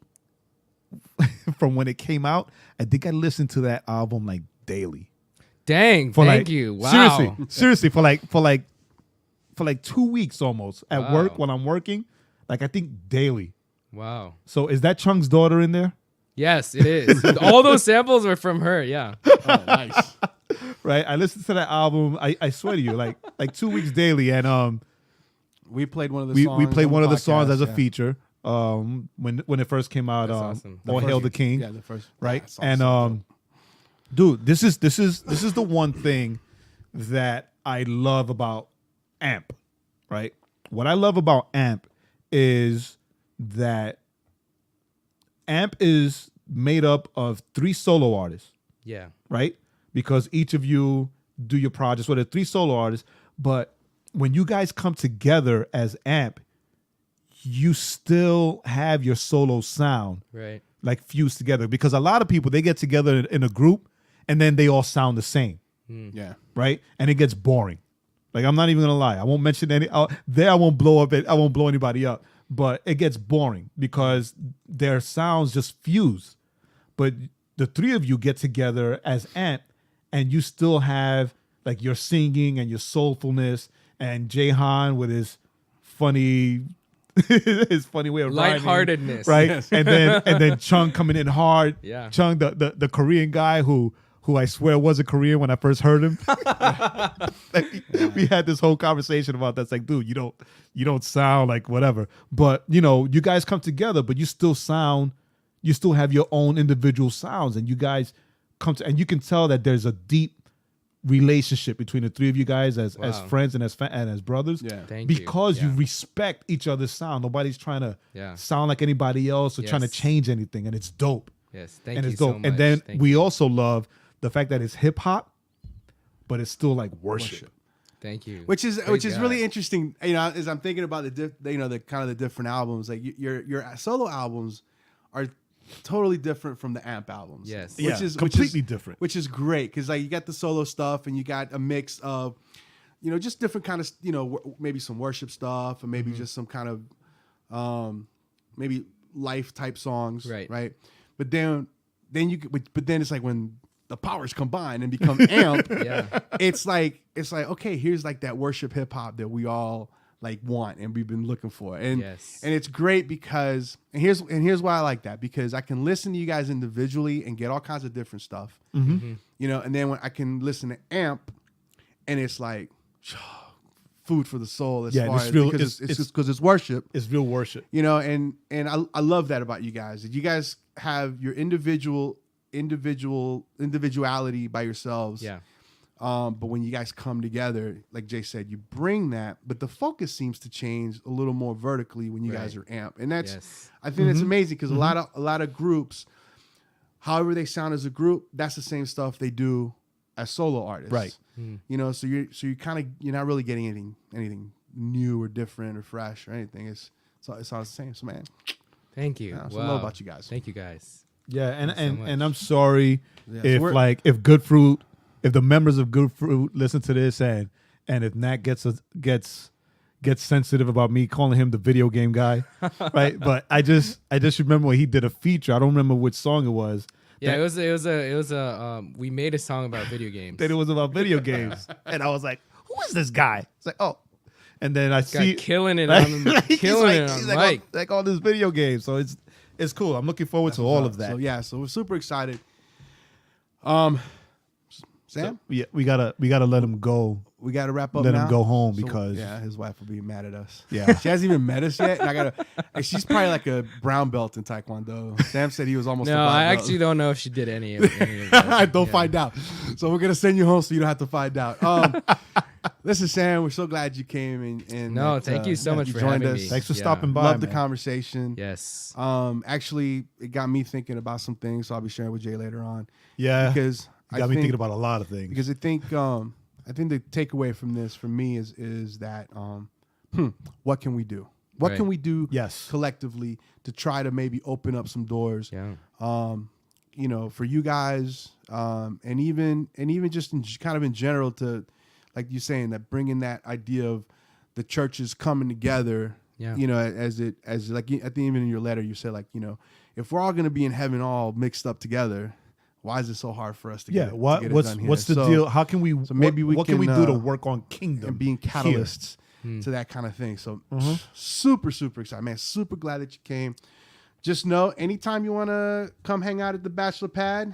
from when it came out, I think I listened to that album like daily. Dang, For thank like, you. Wow. Seriously, for like 2 weeks almost at Wow. work when I'm working, like I think daily. Wow. So is that Chung's daughter in there? Yes, it is. All those samples were from her. Yeah. Oh, nice. Right. I listened to that album. I swear to you, like 2 weeks daily, and We played one of the songs. we played on one the of the songs podcast, as a yeah. feature. When it first came out, That's awesome. All Hail the King. Yeah, the first. Right. that song And so dope. dude, this is the one thing that I love about AMP, right? What I love about AMP is that AMP is made up of 3 solo artists, Yeah. right? Because each of you do your projects, well, they're 3 solo artists, but when you guys come together as AMP, you still have your solo sound Right. like fused together, because a lot of people, they get together in a group and then they all sound the same, Yeah. right? And it gets boring. Like, I'm not even gonna lie, I won't mention any there. I won't blow anybody up, but it gets boring because their sounds just fuse. But the 3 of you get together as AMP and you still have like your singing and your soulfulness, and Jahan with his funny his funny way of rhyming, Lightheartedness. right? Yes. And then Chung coming in hard. Yeah. Chung, the Korean guy who I swear was a Korean when I first heard him. We had this whole conversation about that. It's like, dude, you don't sound like whatever. But you guys come together, but you still have your own individual sounds, and you guys and you can tell that there's a deep relationship between the 3 of you guys as Wow. friends and as brothers. Yeah. Thank you. Because you Yeah. respect each other's sound. Nobody's trying to Yeah. sound like anybody else or trying to Yes. change anything, and it's dope. Yes. Thank And you it's so dope. much. And then Thank we you. also love the fact that it's hip hop, but it's still like worship. Thank you. Which is Praise God. really interesting. As I'm thinking about the kind of the different albums, like your solo albums are totally different from the AMP albums. Yes. Yeah, completely different. Which is great because like you got the solo stuff and you got a mix of, just different kind of maybe some worship stuff and maybe just some kind of maybe life type songs. Right. Right. But then it's like when the powers combine and become amp. Yeah. It's like okay, here's like that worship hip hop that we all like want and we've been looking for. And Yes. and it's great because here's why I like that, because I can listen to you guys individually and get all kinds of different stuff. Mm-hmm. You know, and then when I can listen to amp and it's like food for the soul as Yeah, far it's as real- because it's- it's because it's worship. It's real worship. You know, and I love that about you guys. That you guys have your individuality by yourselves. Yeah. But when you guys come together, like Jay said, you bring that, but the focus seems to change a little more vertically when you guys are amp. And that's Yes. I think that's amazing because a lot of groups, however they sound as a group, that's the same stuff they do as solo artists. Right. You know, so you're not really getting anything new or different or fresh or anything. It's all the same. So man, Thank you. that's what I love about you guys. Thank you guys. Yeah, and Thanks so much. and I'm sorry Yeah, so if Good Fruit, if the members of Good Fruit listen to this and if Nat gets sensitive about me calling him the video game guy, right? But I just remember when he did a feature. I don't remember which song it was. Yeah, it was a we made a song about video games. That it was about video games, and I was like, "Who is this guy?" It's like, "Oh," and then I see killing it like, on the he's killing it like- on he's mic. like all this video games. So it's cool. I'm looking forward to all of that. So yeah, so we're super excited. Sam, Yeah, we gotta let him go. we got to wrap up Let now. him go home So, because yeah, his wife will be mad at us. Yeah. She hasn't even met us yet. And she's probably like a brown belt in Taekwondo. Sam said he was almost a No, black I belt. actually don't know if she did any of that. Don't Yeah. find out. So we're gonna send you home so you don't have to find out. Listen, Sam, we're so glad you came and No, that, thank you so much you for joined having us. me. Thanks for Yeah. stopping by. Love the man. conversation. Yes. Actually, it got me thinking about some things, so I'll be sharing with Jay later on. Yeah, Because you got me thinking about a lot of things. Because I think the takeaway from this for me is that what can we do? What Right. can we do Yes. collectively to try to maybe open up some doors? Yeah. You know, for you guys, and even just kind of in general, to like you saying that bringing that idea of the churches coming together. Yeah. You know, as like I think even in your letter you said, like, you know, if we're all going to be in heaven all mixed up together, why is it so hard for us to Yeah, get it, what to get it what's done here? what's the So- deal? How can we? so maybe we what can we can, do to uh, work on kingdom and being here? catalysts to that kind of thing. So super excited, man. Super glad that you came. Just know anytime you want to come hang out at the Bachelor Pad,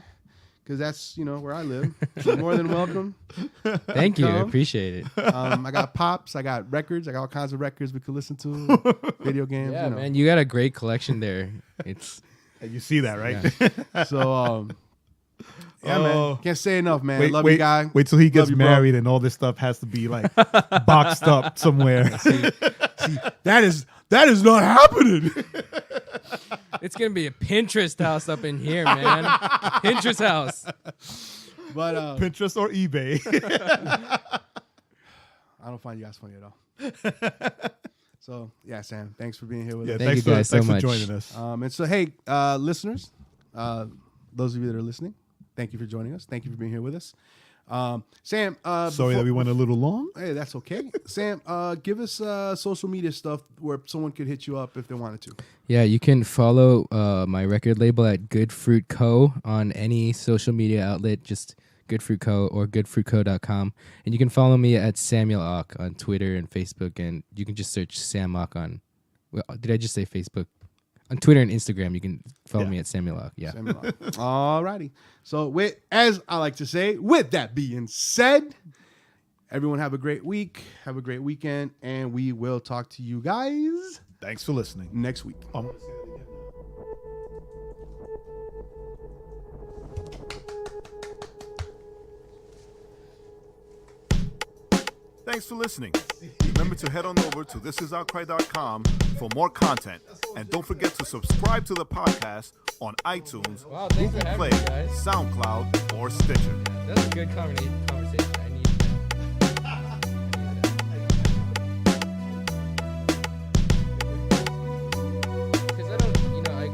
because that's, you know, where I live, you're more than welcome. Thank you. I Come. appreciate it. I got pops, I got records, I got all kinds of records we could listen to, video games. Yeah, you know. man, you got a great collection there. It's You see that, right? yeah. So yeah, Oh. man, can't say enough, man. Love you, guy. Wait till he gets Love you, bro. married and all this stuff has to be like boxed up somewhere. That is not happening. it's gonna be a Pinterest house up in here, man. Pinterest house. But Pinterest or eBay. I don't find you guys funny at all. So yeah, Sam, thanks for being here with Yeah, us. Thank you guys so thanks much. for joining us. And so, hey, listeners, those of you that are listening, thank you for joining us. Thank you for being here with us. Sam, Sorry that we went a little long. Hey, that's okay. Sam, give us social media stuff where someone could hit you up if they wanted to. Yeah, you can follow my record label at Good Fruit Co. on any social media outlet, just Good Fruit Co. or goodfruitco.com. And you can follow me at Samuel Ock on Twitter and Facebook, and you can just search Sam Ock on, well, did I just say Facebook? On Twitter and Instagram, you can follow me at Samuel Ock. Yeah. All righty. So, as I like to say, with that being said, everyone have a great week, have a great weekend, and we will talk to you guys Thanks for listening. next week. Thanks for listening. Remember to head on over to thisisoutcry.com for more content. And don't forget to subscribe to the podcast on iTunes, Wow, thanks Google for having Play, me, guys. SoundCloud, or Stitcher. That's a good conversation. I need because I don't, you know, I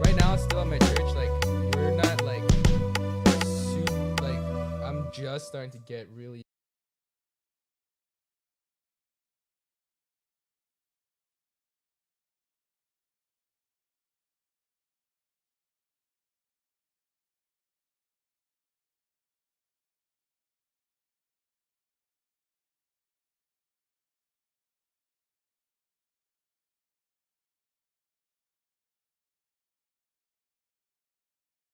right now still at my church, like we're not like I'm just starting to get really